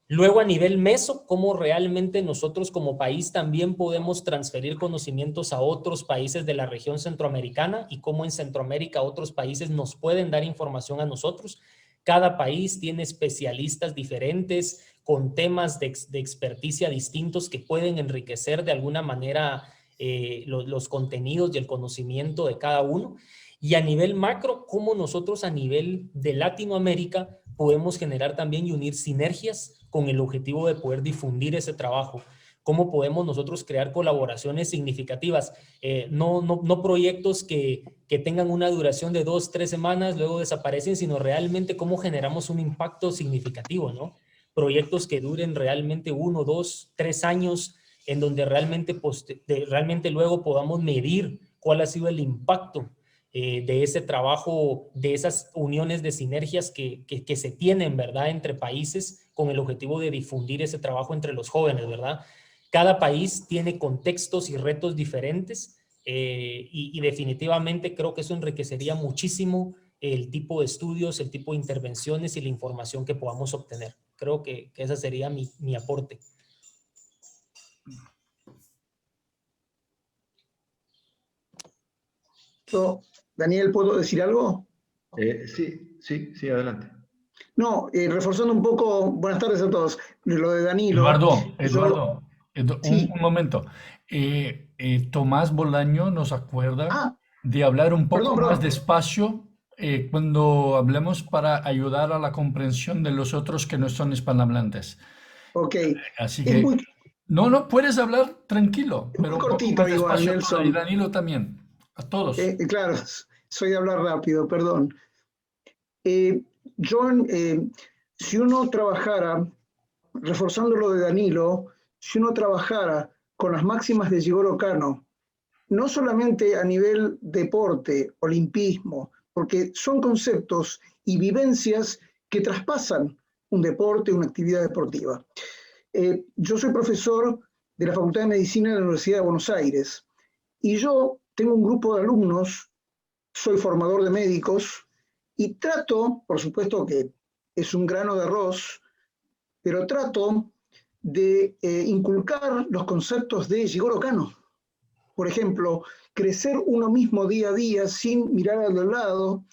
Luego a nivel meso, cómo realmente nosotros como país también podemos transferir conocimientos a otros países de la región centroamericana y cómo en Centroamérica otros países nos pueden dar información a nosotros. Cada país tiene especialistas diferentes con temas de experticia distintos que pueden enriquecer de alguna manera los contenidos y el conocimiento de cada uno. Y a nivel macro, cómo nosotros a nivel de Latinoamérica podemos generar también y unir sinergias con el objetivo de poder difundir ese trabajo. ¿Cómo podemos nosotros crear colaboraciones significativas? No proyectos que tengan una duración de 2, 3 semanas, luego desaparecen, sino realmente cómo generamos un impacto significativo, ¿no? Proyectos que duren realmente 1, 2, 3 años, en donde realmente luego podamos medir cuál ha sido el impacto de ese trabajo, de esas uniones de sinergias que se tienen, ¿verdad?, entre países con el objetivo de difundir ese trabajo entre los jóvenes, ¿verdad? Cada país tiene contextos y retos diferentes y definitivamente creo que eso enriquecería muchísimo el tipo de estudios, el tipo de intervenciones y la información que podamos obtener. Creo que ese sería mi aporte. Daniel, ¿puedo decir algo? Sí, adelante. No, reforzando un poco, buenas tardes a todos, lo de Danilo. Eduardo, sí. un momento. Tomás Bolaño nos acuerda de hablar un poco más despacio cuando hablemos para ayudar a la comprensión de los otros que no son hispanohablantes. Ok. Así que, no, puedes hablar tranquilo, pero muy un cortito, poco más igual, despacio. Nelson. Y Danilo también, a todos. Claro, soy de hablar rápido, perdón. John, si uno trabajara, reforzando lo de Danilo, si uno trabajara con las máximas de Jigoro Kano, no solamente a nivel deporte, olimpismo, porque son conceptos y vivencias que traspasan un deporte, una actividad deportiva. Yo soy profesor de la Facultad de Medicina de la Universidad de Buenos Aires y yo tengo un grupo de alumnos, soy formador de médicos Y trato, por supuesto que es un grano de arroz, pero trato de inculcar los conceptos de Jigoro Kano. Por ejemplo, crecer uno mismo día a día sin mirar al lado.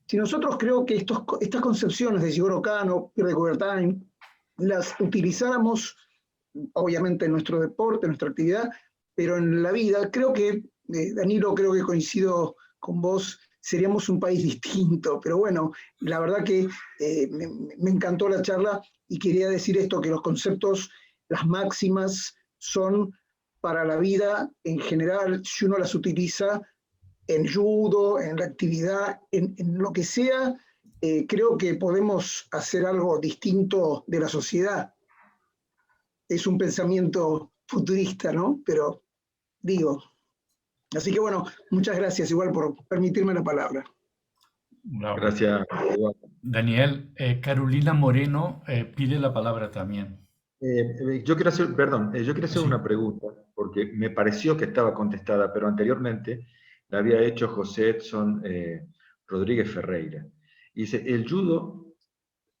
Si nosotros creo que estas concepciones de Jigoro Kano, Pierre de Coubertin, las utilizáramos, obviamente en nuestro deporte, en nuestra actividad, pero en la vida, creo que, Danilo, creo que coincido con vos, seríamos un país distinto. Pero bueno, la verdad que me encantó la charla y quería decir esto, que los conceptos, las máximas son para la vida en general, si uno las utiliza en judo, en la actividad, en lo que sea, creo que podemos hacer algo distinto de la sociedad. Es un pensamiento futurista, ¿no? Pero digo. Así que bueno, muchas gracias igual por permitirme la palabra. Bravo. Gracias. Daniel, Carolina Moreno pide la palabra también. Yo quiero hacer, perdón, yo quiero hacer Sí. una pregunta, porque me pareció que estaba contestada, pero anteriormente la había hecho José Edson Rodríguez Ferreira. Dice, ¿el judo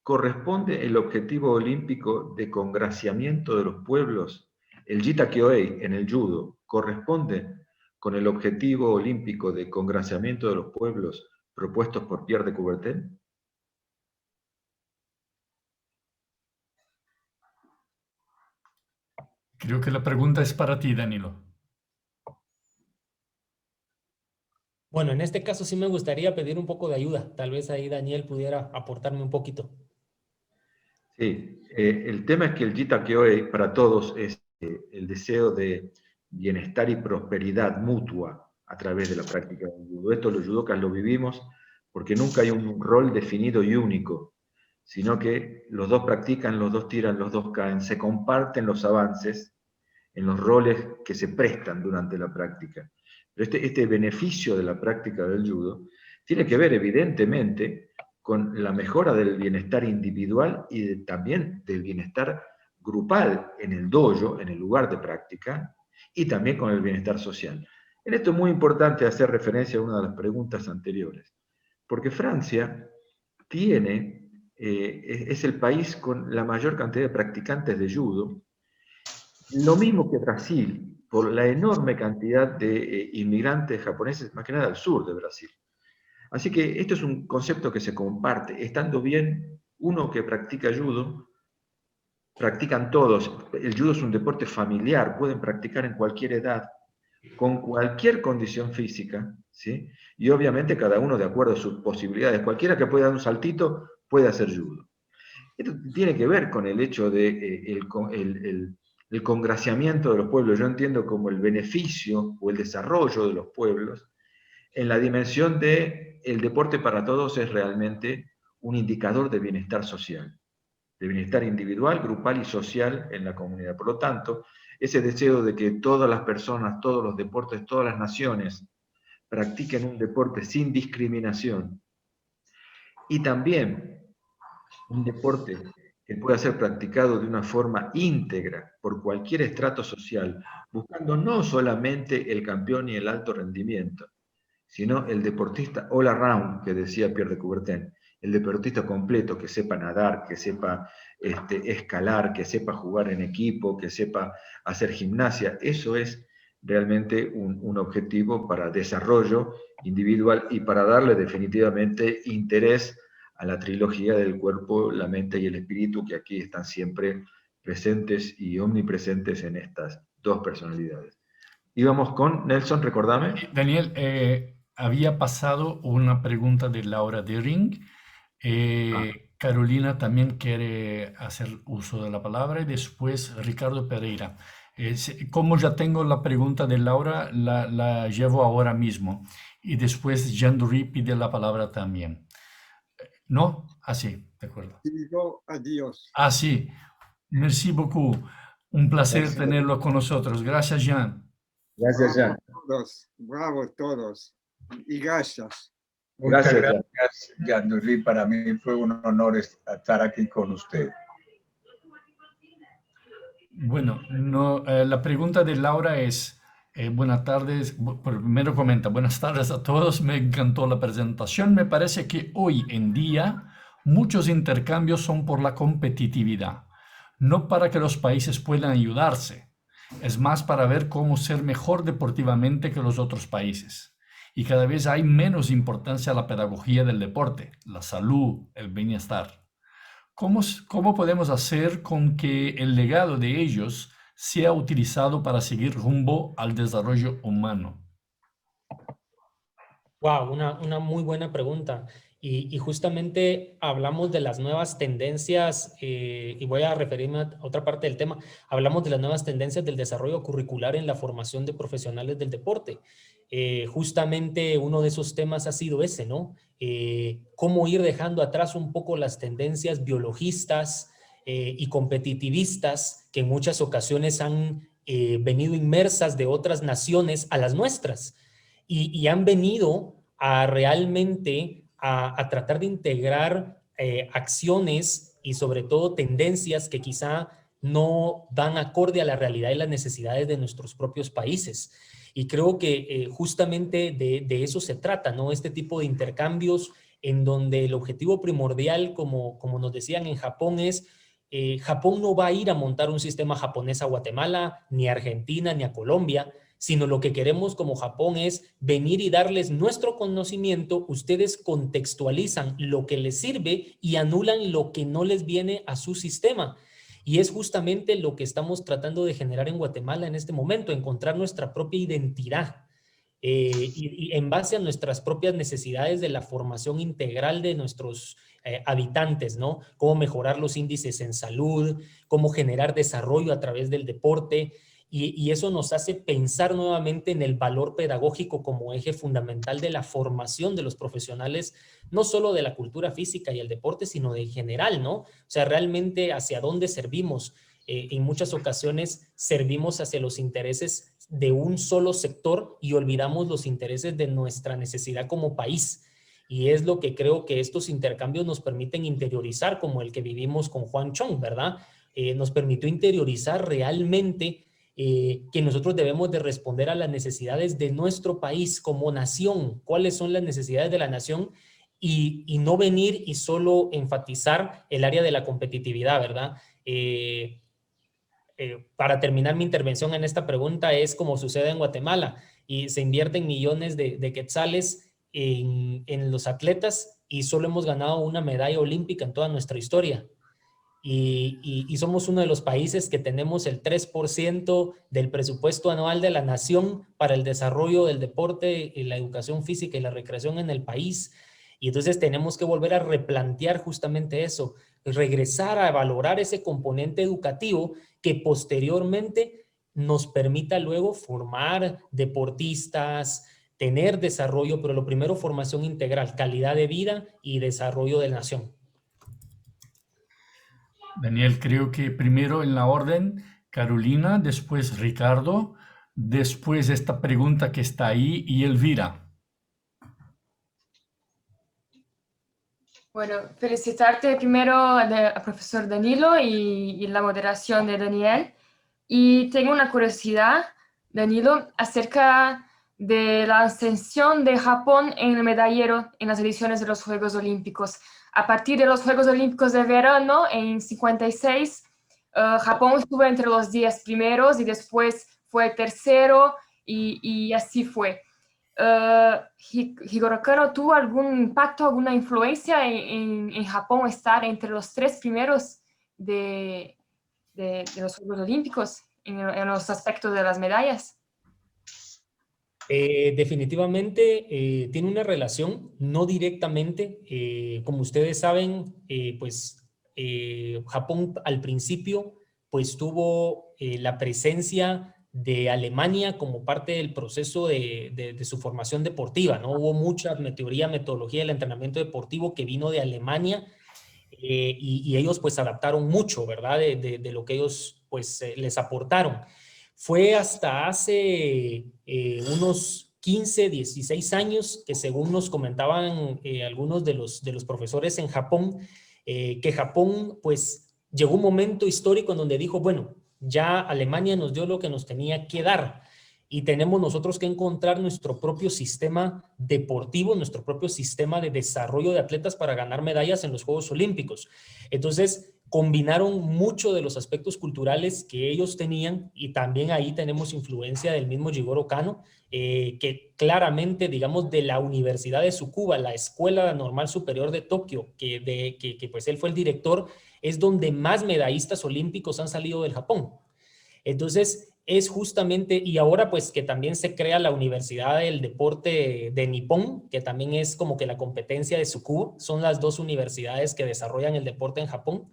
corresponde el objetivo olímpico de congraciamiento de los pueblos? ¿El Jita Kyoei en el judo corresponde con el objetivo olímpico de congraciamiento de los pueblos propuestos por Pierre de Coubertin? Creo que la pregunta es para ti, Danilo. Bueno, en este caso sí me gustaría pedir un poco de ayuda. Tal vez ahí Daniel pudiera aportarme un poquito. Sí, el tema es que el Jita Kyoei para todos es el deseo de bienestar y prosperidad mutua a través de la práctica del judo. Esto los judokas lo vivimos porque nunca hay un rol definido y único, sino que los dos practican, los dos tiran, los dos caen, se comparten los avances en los roles que se prestan durante la práctica. Pero este beneficio de la práctica del judo tiene que ver evidentemente con la mejora del bienestar individual y también del bienestar grupal en el dojo, en el lugar de práctica, y también con el bienestar social. En esto es muy importante hacer referencia a una de las preguntas anteriores, porque Francia es el país con la mayor cantidad de practicantes de judo, lo mismo que Brasil, por la enorme cantidad de inmigrantes japoneses, más que nada al sur de Brasil. Así que esto es un concepto que se comparte. Estando bien, uno que practica judo, practican todos. El judo es un deporte familiar, pueden practicar en cualquier edad, con cualquier condición física, ¿sí? Y obviamente cada uno de acuerdo a sus posibilidades. Cualquiera que pueda dar un saltito puede hacer judo. Esto tiene que ver con el hecho de el congraciamiento de los pueblos. Yo entiendo como el beneficio o el desarrollo de los pueblos en la dimensión de el deporte para todos es realmente un indicador de bienestar social, de bienestar individual, grupal y social en la comunidad. Por lo tanto, ese deseo de que todas las personas, todos los deportes, todas las naciones practiquen un deporte sin discriminación y también un deporte que pueda ser practicado de una forma íntegra por cualquier estrato social, buscando no solamente el campeón y el alto rendimiento, sino el deportista all around, que decía Pierre de Coubertin, el deportista completo, que sepa nadar, que sepa escalar, que sepa jugar en equipo, que sepa hacer gimnasia. Eso es realmente un objetivo para desarrollo individual y para darle definitivamente interés a la trilogía del cuerpo, la mente y el espíritu, que aquí están siempre presentes y omnipresentes en estas dos personalidades. Íbamos con Nelson, recordame. Daniel, había pasado una pregunta de Laura Dering. Carolina también quiere hacer uso de la palabra y después Ricardo Pereira. Como ya tengo la pregunta de Laura, la llevo ahora mismo. Y después Jean-Louis pide la palabra también. ¿No? Así, de acuerdo. Digo adiós. Así. Merci beaucoup. Un placer tenerlo con nosotros. Gracias, Jean. Gracias, Jean. Bravo todos. Y gracias. Muchas gracias, Jean-Louis. Para mí fue un honor estar aquí con usted. Bueno, no, la pregunta de Laura es, Buenas tardes. Primero comenta, buenas tardes a todos. Me encantó la presentación. Me parece que hoy en día muchos intercambios son por la competitividad, no para que los países puedan ayudarse. Es más para ver cómo ser mejor deportivamente que los otros países. Y cada vez hay menos importancia a la pedagogía del deporte, la salud, el bienestar. ¿Cómo podemos hacer con que el legado de ellos sea utilizado para seguir rumbo al desarrollo humano? Wow, una muy buena pregunta. Y justamente hablamos de las nuevas tendencias, y voy a referirme a otra parte del tema. Hablamos de las nuevas tendencias del desarrollo curricular en la formación de profesionales del deporte. Justamente uno de esos temas ha sido ese, ¿no? Cómo ir dejando atrás un poco las tendencias biologistas y competitivistas que en muchas ocasiones han venido inmersas de otras naciones a las nuestras. Y han venido a realmente a tratar de integrar acciones y sobre todo tendencias que quizá no van acorde a la realidad y las necesidades de nuestros propios países. Y creo que justamente de eso se trata, ¿no? Este tipo de intercambios en donde el objetivo primordial, como nos decían en Japón, es Japón no va a ir a montar un sistema japonés a Guatemala, ni a Argentina, ni a Colombia, sino lo que queremos como Japón es venir y darles nuestro conocimiento, ustedes contextualizan lo que les sirve y anulan lo que no les viene a su sistema. Y es justamente lo que estamos tratando de generar en Guatemala en este momento, encontrar nuestra propia identidad y en base a nuestras propias necesidades de la formación integral de nuestros habitantes, ¿no? Cómo mejorar los índices en salud, cómo generar desarrollo a través del deporte. Y eso nos hace pensar nuevamente en el valor pedagógico como eje fundamental de la formación de los profesionales, no solo de la cultura física y el deporte, sino de general, ¿no? O sea, realmente hacia dónde servimos. En muchas ocasiones servimos hacia los intereses de un solo sector y olvidamos los intereses de nuestra necesidad como país. Y es lo que creo que estos intercambios nos permiten interiorizar, como el que vivimos con Juan Chong, ¿verdad? Nos permitió interiorizar realmente que nosotros debemos de responder a las necesidades de nuestro país como nación, cuáles son las necesidades de la nación y no venir y solo enfatizar el área de la competitividad, ¿verdad? Para terminar mi intervención en esta pregunta es como sucede en Guatemala y se invierten millones de quetzales en los atletas y solo hemos ganado una medalla olímpica en toda nuestra historia. Y somos uno de los países que tenemos el 3% del presupuesto anual de la nación para el desarrollo del deporte y la educación física y la recreación en el país. Y entonces tenemos que volver a replantear justamente eso, regresar a valorar ese componente educativo que posteriormente nos permita luego formar deportistas, tener desarrollo, pero lo primero, formación integral, calidad de vida y desarrollo de la nación. Daniel, creo que primero en la orden, Carolina, después Ricardo, después esta pregunta que está ahí y Elvira. Bueno, felicitarte primero al profesor Danilo y la moderación de Daniel. Y tengo una curiosidad, Danilo, acerca de la ascensión de Japón en el medallero en las ediciones de los Juegos Olímpicos. A partir de los Juegos Olímpicos de verano, en 56, Japón estuvo entre los 10 primeros y después fue tercero y así fue. Jigoro Kano, ¿tuvo algún impacto, alguna influencia en Japón estar entre los 3 primeros de los Juegos Olímpicos en los aspectos de las medallas? Definitivamente tiene una relación, no directamente. Como ustedes saben, Japón al principio pues tuvo la presencia de Alemania como parte del proceso de su formación deportiva, ¿no? Hubo mucha metodología del entrenamiento deportivo que vino de Alemania y ellos pues adaptaron mucho, ¿verdad? De lo que ellos pues les aportaron. Fue hasta hace unos 15, 16 años que según nos comentaban algunos de los profesores en Japón, que Japón pues llegó un momento histórico en donde dijo, bueno, ya Alemania nos dio lo que nos tenía que dar. y tenemos nosotros que encontrar nuestro propio sistema deportivo, nuestro propio sistema de desarrollo de atletas para ganar medallas en los Juegos Olímpicos. Entonces, combinaron mucho de los aspectos culturales que ellos tenían, y también ahí tenemos influencia del mismo Jigoro Kano, que claramente, digamos, de la Universidad de Tsukuba, la Escuela Normal Superior de Tokio, que pues él fue el director, es donde más medallistas olímpicos han salido del Japón. Entonces, es justamente, y ahora pues que también se crea la Universidad del Deporte de Nippon, que también es como que la competencia de Tsukuba, son las dos universidades que desarrollan el deporte en Japón,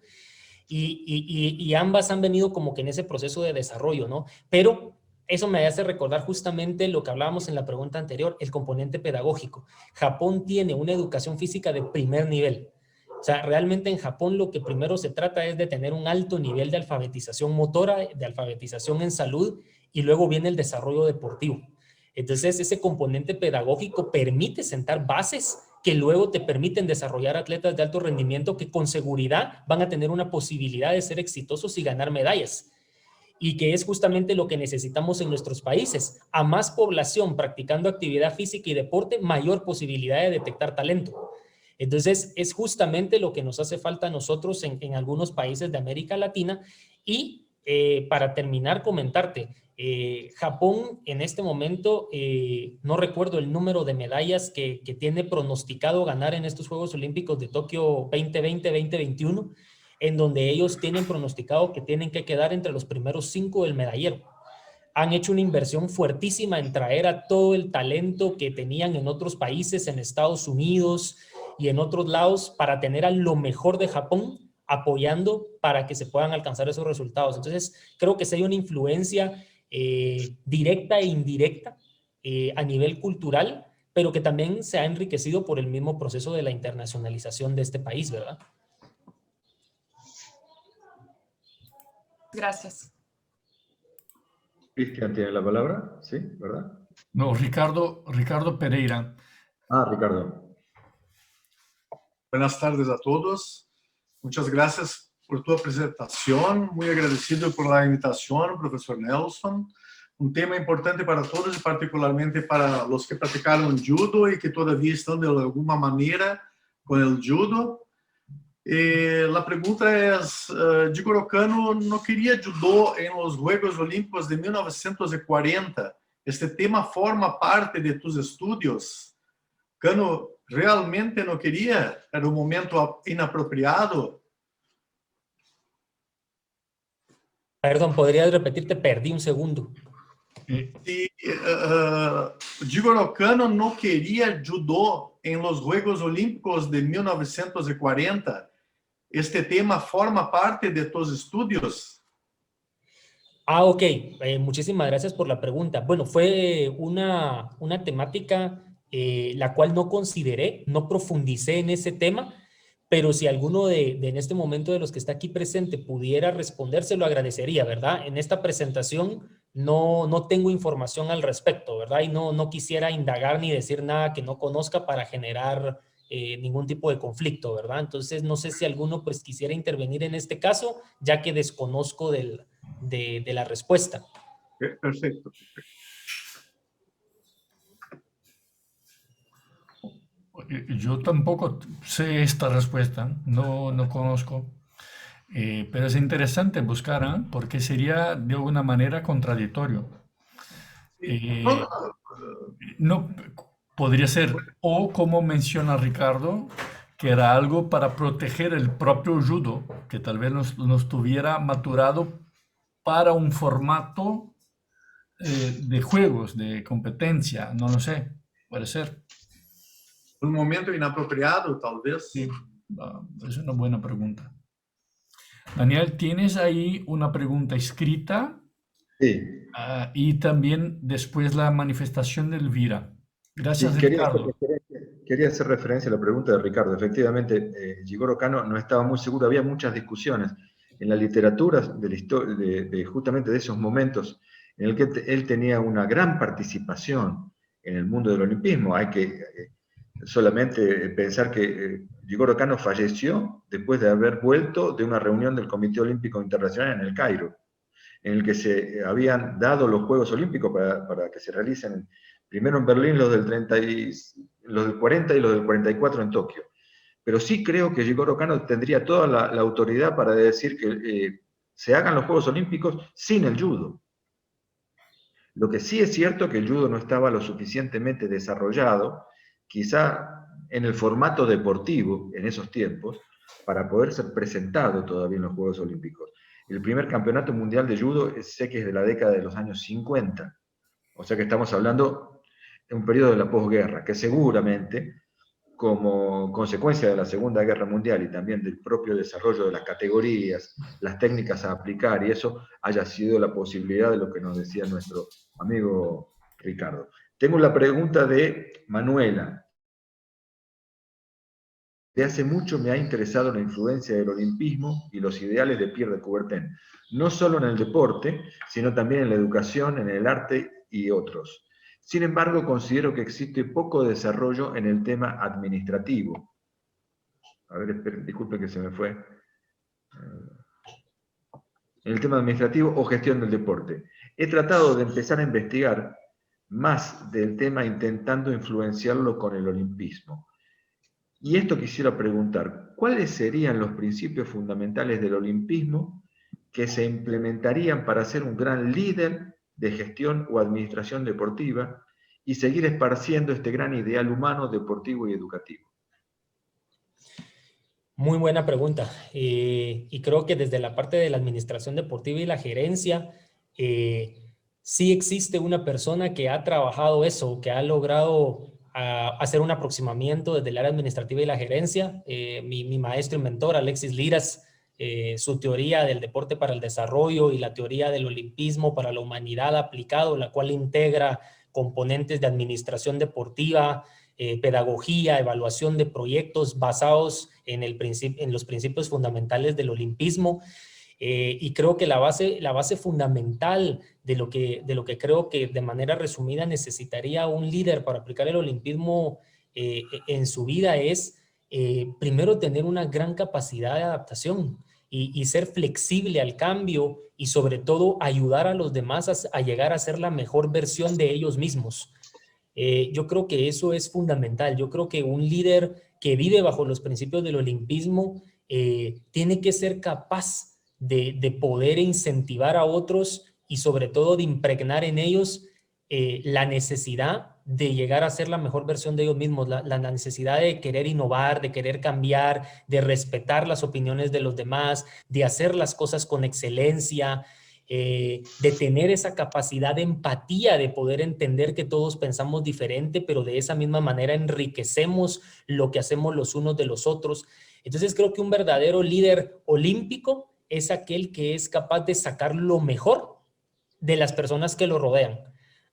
y ambas han venido como que en ese proceso de desarrollo, ¿no? Pero eso me hace recordar justamente lo que hablábamos en la pregunta anterior, el componente pedagógico. Japón tiene una educación física de primer nivel. O sea, realmente en Japón lo que primero se trata es de tener un alto nivel de alfabetización motora, de alfabetización en salud, y luego viene el desarrollo deportivo. Entonces, ese componente pedagógico permite sentar bases que luego te permiten desarrollar atletas de alto rendimiento que con seguridad van a tener una posibilidad de ser exitosos y ganar medallas. Y que es justamente lo que necesitamos en nuestros países. A más población practicando actividad física y deporte, mayor posibilidad de detectar talento. Entonces, es justamente lo que nos hace falta a nosotros en algunos países de América Latina. Y para terminar, comentarte, Japón en este momento, no recuerdo el número de medallas que tiene pronosticado ganar en estos Juegos Olímpicos de Tokio 2020-2021, en donde ellos tienen pronosticado que tienen que quedar entre los primeros 5 del medallero. Han hecho una inversión fuertísima en traer a todo el talento que tenían en otros países, en Estados Unidos y en otros lados, para tener a lo mejor de Japón apoyando para que se puedan alcanzar esos resultados. Entonces, creo que sí hay una influencia directa e indirecta a nivel cultural, pero que también se ha enriquecido por el mismo proceso de la internacionalización de este país, ¿verdad? Gracias. Cristian tiene la palabra, ¿sí? ¿Verdad? No, Ricardo Pereira. Ah, Ricardo. Buenas tardes a todos. Muchas gracias por tu presentación. Muy agradecido por la invitación, profesor Nelson. Un tema importante para todos y particularmente para los que practicaron judo y que todavía están de alguna manera con el judo. La pregunta es, Jigoro Kano no quería judo en los Juegos Olímpicos de 1940. ¿Este tema forma parte de tus estudios? Kano realmente no quería, era un momento inapropiado. Perdón, ¿podrías repetirte? Perdí un segundo. Si Jigoro Kano no quería judo en los Juegos Olímpicos de 1940, ¿este tema forma parte de tus estudios? Ah, ok. Muchísimas gracias por la pregunta. Bueno, fue una temática la cual no consideré, no profundicé en ese tema, pero si alguno de en este momento de los que está aquí presente pudiera responder, se lo agradecería, ¿verdad? En esta presentación no tengo información al respecto, ¿verdad? Y no quisiera indagar ni decir nada que no conozca para generar ningún tipo de conflicto, ¿verdad? Entonces, no sé si alguno pues quisiera intervenir en este caso, ya que desconozco de la respuesta. Perfecto. Yo tampoco sé esta respuesta, no conozco, pero es interesante buscar, ¿eh? Porque sería de alguna manera contradictorio. No, podría ser, o como menciona Ricardo, que era algo para proteger el propio judo, que tal vez no estuviera maturado para un formato de juegos, de competencia, no lo sé, puede ser. Un momento inapropiado, tal vez. Sí, es una buena pregunta. Daniel, ¿tienes ahí una pregunta escrita? Sí. Y también después la manifestación de Elvira. Gracias, Sí, Ricardo. Quería hacer referencia a la pregunta de Ricardo. Efectivamente, Jigoro Kano no estaba muy seguro, había muchas discusiones en la literatura justamente de esos momentos en el que él tenía una gran participación en el mundo del olimpismo. Hay que solamente pensar que Jigoro Kano falleció después de haber vuelto de una reunión del Comité Olímpico Internacional en el Cairo. en el que se habían dado los Juegos Olímpicos para que se realicen primero en Berlín los del 40 y los del 44 en Tokio. Pero sí creo que Jigoro Kano tendría toda la autoridad para decir que se hagan los Juegos Olímpicos sin el judo. Lo que sí es cierto que el judo no estaba lo suficientemente desarrollado, quizá en el formato deportivo en esos tiempos, para poder ser presentado todavía en los Juegos Olímpicos. El primer campeonato mundial de judo sé que es de la década de los años 50, o sea que estamos hablando de un periodo de la posguerra, que seguramente, como consecuencia de la Segunda Guerra Mundial y también del propio desarrollo de las categorías, las técnicas a aplicar, y eso haya sido la posibilidad de lo que nos decía nuestro amigo Ricardo. Tengo la pregunta de Manuela. De hace mucho me ha interesado la influencia del olimpismo y los ideales de Pierre de Coubertin, no solo en el deporte, sino también en la educación, en el arte y otros. Sin embargo, considero que existe poco desarrollo en el tema administrativo. A ver, esperen, disculpen que se me fue. En el tema administrativo o gestión del deporte. He tratado de empezar a investigar más del tema intentando influenciarlo con el olimpismo. Y esto quisiera preguntar, ¿cuáles serían los principios fundamentales del olimpismo que se implementarían para ser un gran líder de gestión o administración deportiva y seguir esparciendo este gran ideal humano, deportivo y educativo? Muy buena pregunta. Y creo que desde la parte de la administración deportiva y la gerencia, sí existe una persona que ha trabajado eso, que ha logrado hacer un aproximamiento desde el área administrativa y la gerencia. Mi maestro y mentor, Alexis Liras, su teoría del deporte para el desarrollo y la teoría del olimpismo para la humanidad aplicado, la cual integra componentes de administración deportiva, pedagogía, evaluación de proyectos basados en los principios fundamentales del olimpismo. Y creo que la base fundamental de lo que creo que de manera resumida necesitaría un líder para aplicar el olimpismo en su vida es primero tener una gran capacidad de adaptación y ser flexible al cambio y sobre todo ayudar a los demás a llegar a ser la mejor versión de ellos mismos. Yo creo que eso es fundamental. Yo creo que un líder que vive bajo los principios del olimpismo tiene que ser capaz de poder incentivar a otros y sobre todo de impregnar en ellos la necesidad de llegar a ser la mejor versión de ellos mismos, la necesidad de querer innovar, de querer cambiar, de respetar las opiniones de los demás, de hacer las cosas con excelencia, de tener esa capacidad de empatía, de poder entender que todos pensamos diferente, pero de esa misma manera enriquecemos lo que hacemos los unos de los otros. Entonces creo que un verdadero líder olímpico es aquel que es capaz de sacar lo mejor de las personas que lo rodean.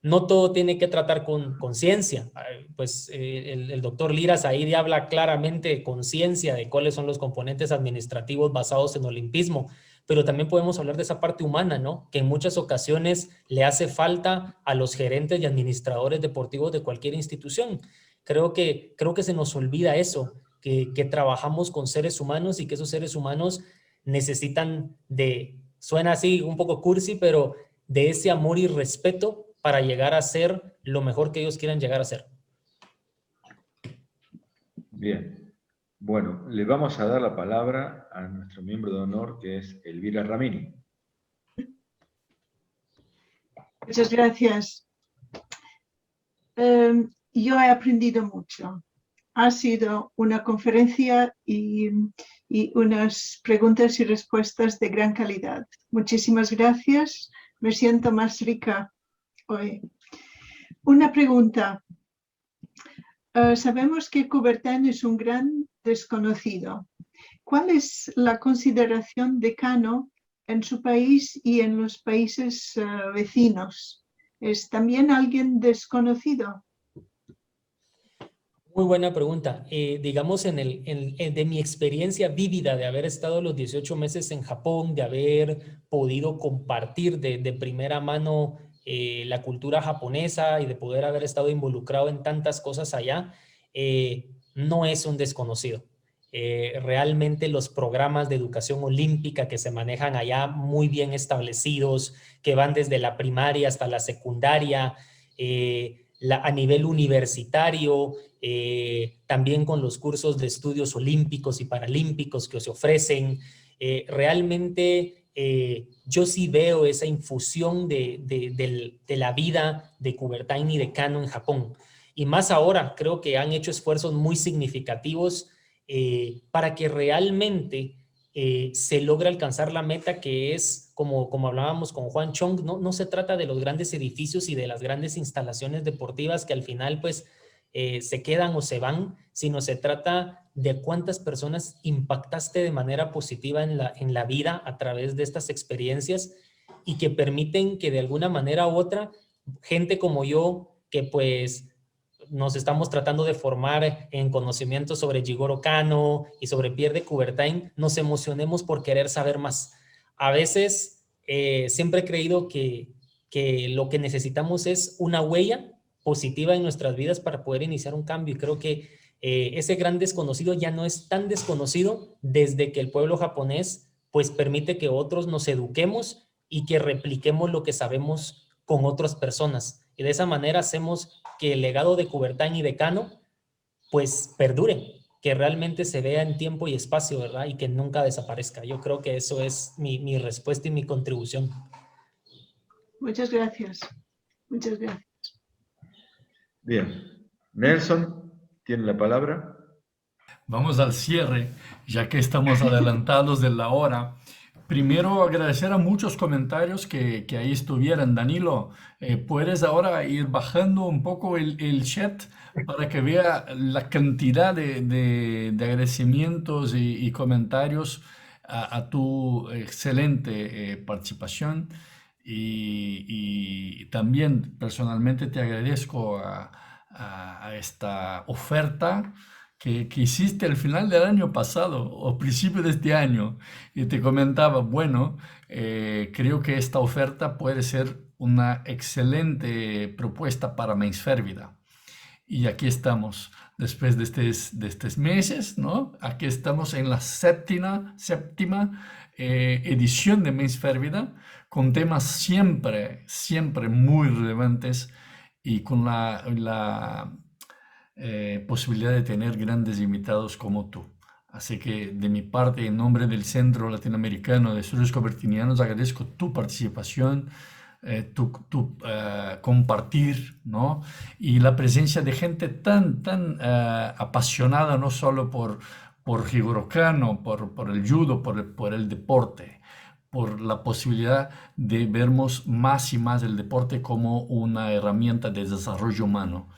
No todo tiene que tratar con conciencia. Pues el doctor Liras ahí habla claramente de conciencia, de cuáles son los componentes administrativos basados en olimpismo, pero también podemos hablar de esa parte humana, ¿no? Que en muchas ocasiones le hace falta a los gerentes y administradores deportivos de cualquier institución. Creo que se nos olvida eso, que trabajamos con seres humanos y que esos seres humanos necesitan suena así un poco cursi, pero de ese amor y respeto para llegar a ser lo mejor que ellos quieran llegar a ser. Bien. Bueno, le vamos a dar la palabra a nuestro miembro de honor, que es Elvira Ramini. Muchas gracias. Yo he aprendido mucho. Ha sido una conferencia y unas preguntas y respuestas de gran calidad. Muchísimas gracias. Me siento más rica hoy. Una pregunta. Sabemos que Coubertin es un gran desconocido. ¿Cuál es la consideración de Kano en su país y en los países vecinos? ¿Es también alguien desconocido? Muy buena pregunta. Digamos, de mi experiencia vívida de haber estado los 18 meses en Japón, de haber podido compartir de primera mano la cultura japonesa y de poder haber estado involucrado en tantas cosas allá, no es un desconocido. realmente los programas de educación olímpica que se manejan allá muy bien establecidos, que van desde la primaria hasta la secundaria, a nivel universitario, también con los cursos de estudios olímpicos y paralímpicos que se ofrecen. Realmente yo sí veo esa infusión de la vida de Coubertin y de Kano en Japón. Y más ahora, creo que han hecho esfuerzos muy significativos para que realmente se logre alcanzar la meta que es, como hablábamos con Juan Chong, no se trata de los grandes edificios y de las grandes instalaciones deportivas que al final pues se quedan o se van, sino se trata de cuántas personas impactaste de manera positiva en la vida a través de estas experiencias y que permiten que de alguna manera u otra, gente como yo, que pues nos estamos tratando de formar en conocimientos sobre Jigoro Kano y sobre Pierre de Coubertin, nos emocionemos por querer saber más. A veces siempre he creído que lo que necesitamos es una huella positiva en nuestras vidas para poder iniciar un cambio, y creo que ese gran desconocido ya no es tan desconocido desde que el pueblo japonés pues permite que otros nos eduquemos y que repliquemos lo que sabemos con otras personas, y de esa manera hacemos que el legado de Coubertin y de Kano pues perdure, que realmente se vea en tiempo y espacio, ¿verdad? Y que nunca desaparezca. Yo creo que eso es mi respuesta y mi contribución. Muchas gracias. Muchas gracias. Bien. Nelson, ¿tiene la palabra? Vamos al cierre, ya que estamos adelantados de la hora. Primero, agradecer a muchos comentarios que ahí estuvieran. Danilo, ¿puedes ahora ir bajando un poco el chat para que vea la cantidad de agradecimientos y comentarios a tu excelente participación? Y también personalmente te agradezco a esta oferta que hiciste al final del año pasado o principio de este año, y te comentaba, bueno, creo que esta oferta puede ser una excelente propuesta para Mensfervida. Y aquí estamos, después de estos meses, ¿no? Aquí estamos en la séptima edición de Mensfervida, con temas siempre muy relevantes y con la posibilidad de tener grandes invitados como tú. Así que de mi parte, en nombre del Centro Latinoamericano de Estudios Coubertinianos, agradezco tu participación, tu compartir, ¿no? Y la presencia de gente tan apasionada, no solo por Jigoro Kano, por el judo, por el deporte, por la posibilidad de vernos más y más el deporte como una herramienta de desarrollo humano.